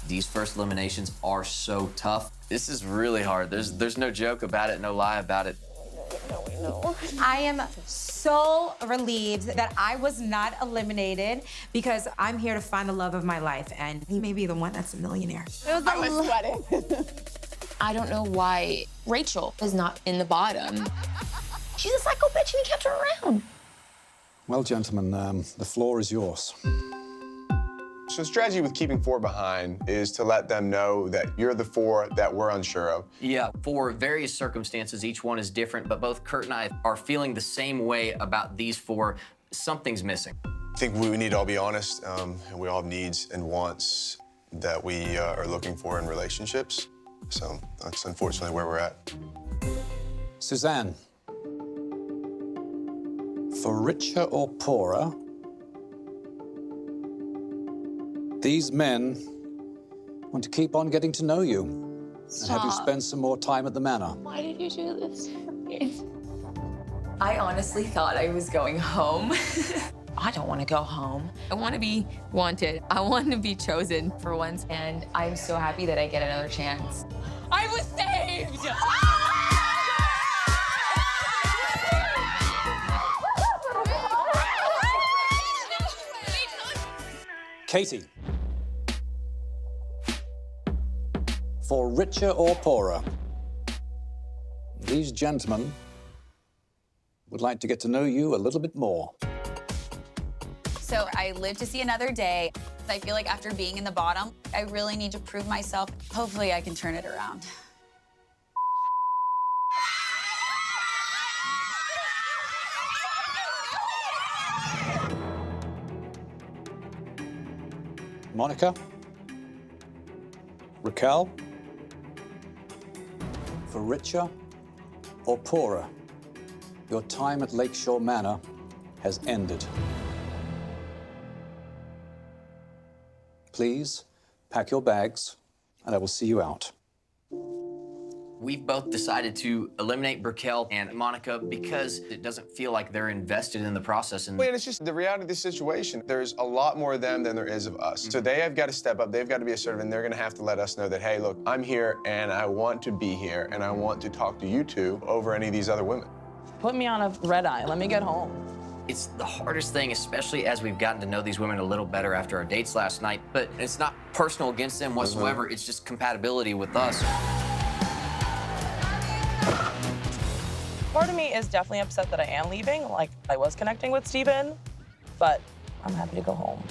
These first eliminations are so tough. This is really hard. There's no joke about it, no lie about it. I am so relieved that I was not eliminated because I'm here to find the love of my life, and he may be the one that's a millionaire. I was sweating. I don't know why Rachel is not in the bottom. She's a psycho bitch and he kept her around. Well, gentlemen, the floor is yours. So the strategy with keeping 4 behind is to let them know that you're the 4 that we're unsure of. Yeah, for various circumstances, each one is different, but both Kurt and I are feeling the same way about these 4. Something's missing. I think we need to all be honest, and we all have needs and wants that we are looking for in relationships. So that's unfortunately where we're at. Suzanne. For richer or poorer, these men want to keep on getting to know you and have you spend some more time at the manor. Why did you do this for me? I honestly thought I was going home. I don't want to go home. I want to be wanted. I want to be chosen for once, and I'm so happy that I get another chance. I was saved! Katie. For richer or poorer, these gentlemen would like to get to know you a little bit more. So I live to see another day. I feel like after being in the bottom, I really need to prove myself. Hopefully I can turn it around. Monica? Raquel? For richer or poorer, your time at Lakeshore Manor has ended. Please pack your bags, and I will see you out. We've both decided to eliminate Raquel and Monica because it doesn't feel like they're invested in the process. And It's just the reality of the situation. There's a lot more of them than there is of us. So they have got to step up. They've got to be assertive, and they're going to have to let us know that, hey, look, I'm here, and I want to be here, and I want to talk to you two over any of these other women. Put me on a red eye. Let me get home. it's the hardest thing, especially as we've gotten to know these women a little better after our dates last night. But it's not personal against them whatsoever. It's just compatibility with us. Part of me is definitely upset that I am leaving. Like, I was connecting with Steven, but I'm happy to go home.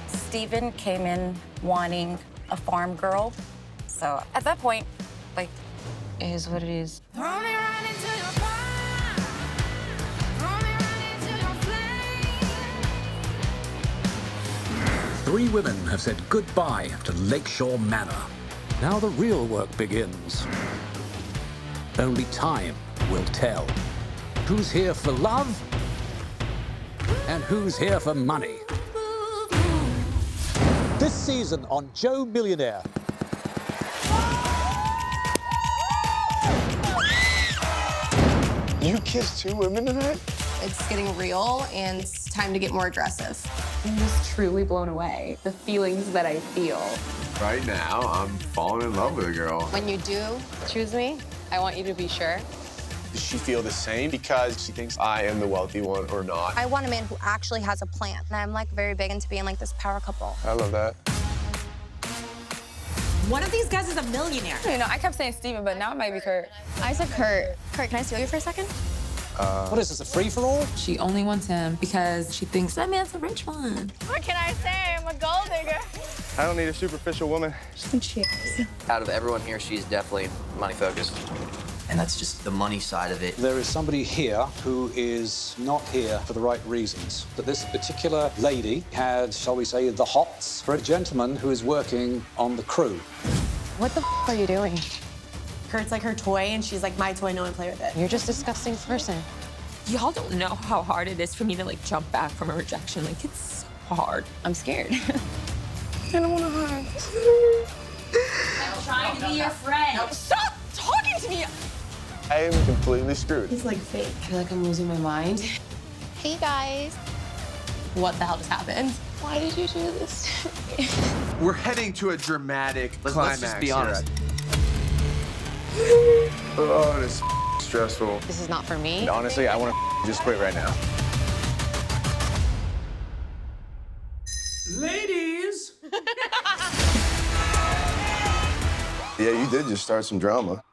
Steven came in wanting a farm girl. So at that point, like, it is what it is. Three women have said goodbye to Lakeshore Manor. Now the real work begins. Only time will tell. Who's here for love? And who's here for money? This season on Joe Millionaire. You kissed 2 women tonight? It's getting real, and it's time to get more aggressive. I'm just truly blown away. The feelings that I feel. Right now, I'm falling in love with a girl. When you do choose me, I want you to be sure. Does she feel the same because she thinks I am the wealthy one or not? I want a man who actually has a plan. And I'm like very big into being like this power couple. I love that. One of these guys is a millionaire. You know, I kept saying Steven, but now it might be Kurt. I said Kurt. Kurt, can I steal you for a second? What is this, a free-for-all? She only wants him because she thinks that man's a rich one. What can I say? I'm a gold digger. I don't need a superficial woman. Cheers. Out of everyone here, she's definitely money-focused. And that's just the money side of it. There is somebody here who is not here for the right reasons. That this particular lady had, shall we say, the hots for a gentleman who is working on the crew. What the are you doing? Kurt's like her toy, and she's like my toy, no one play with it. You're just a disgusting person. Y'all don't know how hard it is for me to like jump back from a rejection. Like it's so hard. I'm scared. I don't want to hug. I'm trying to be your friend. Stop talking to me! I am completely screwed. He's like fake. I feel like I'm losing my mind. Hey, guys. What the hell just happened? Why did you do this to me? We're heading to a dramatic climax. Let's just be honest. Oh, this is stressful. This is not for me. And honestly, I want to just quit right now. Ladies! Yeah, you did just start some drama.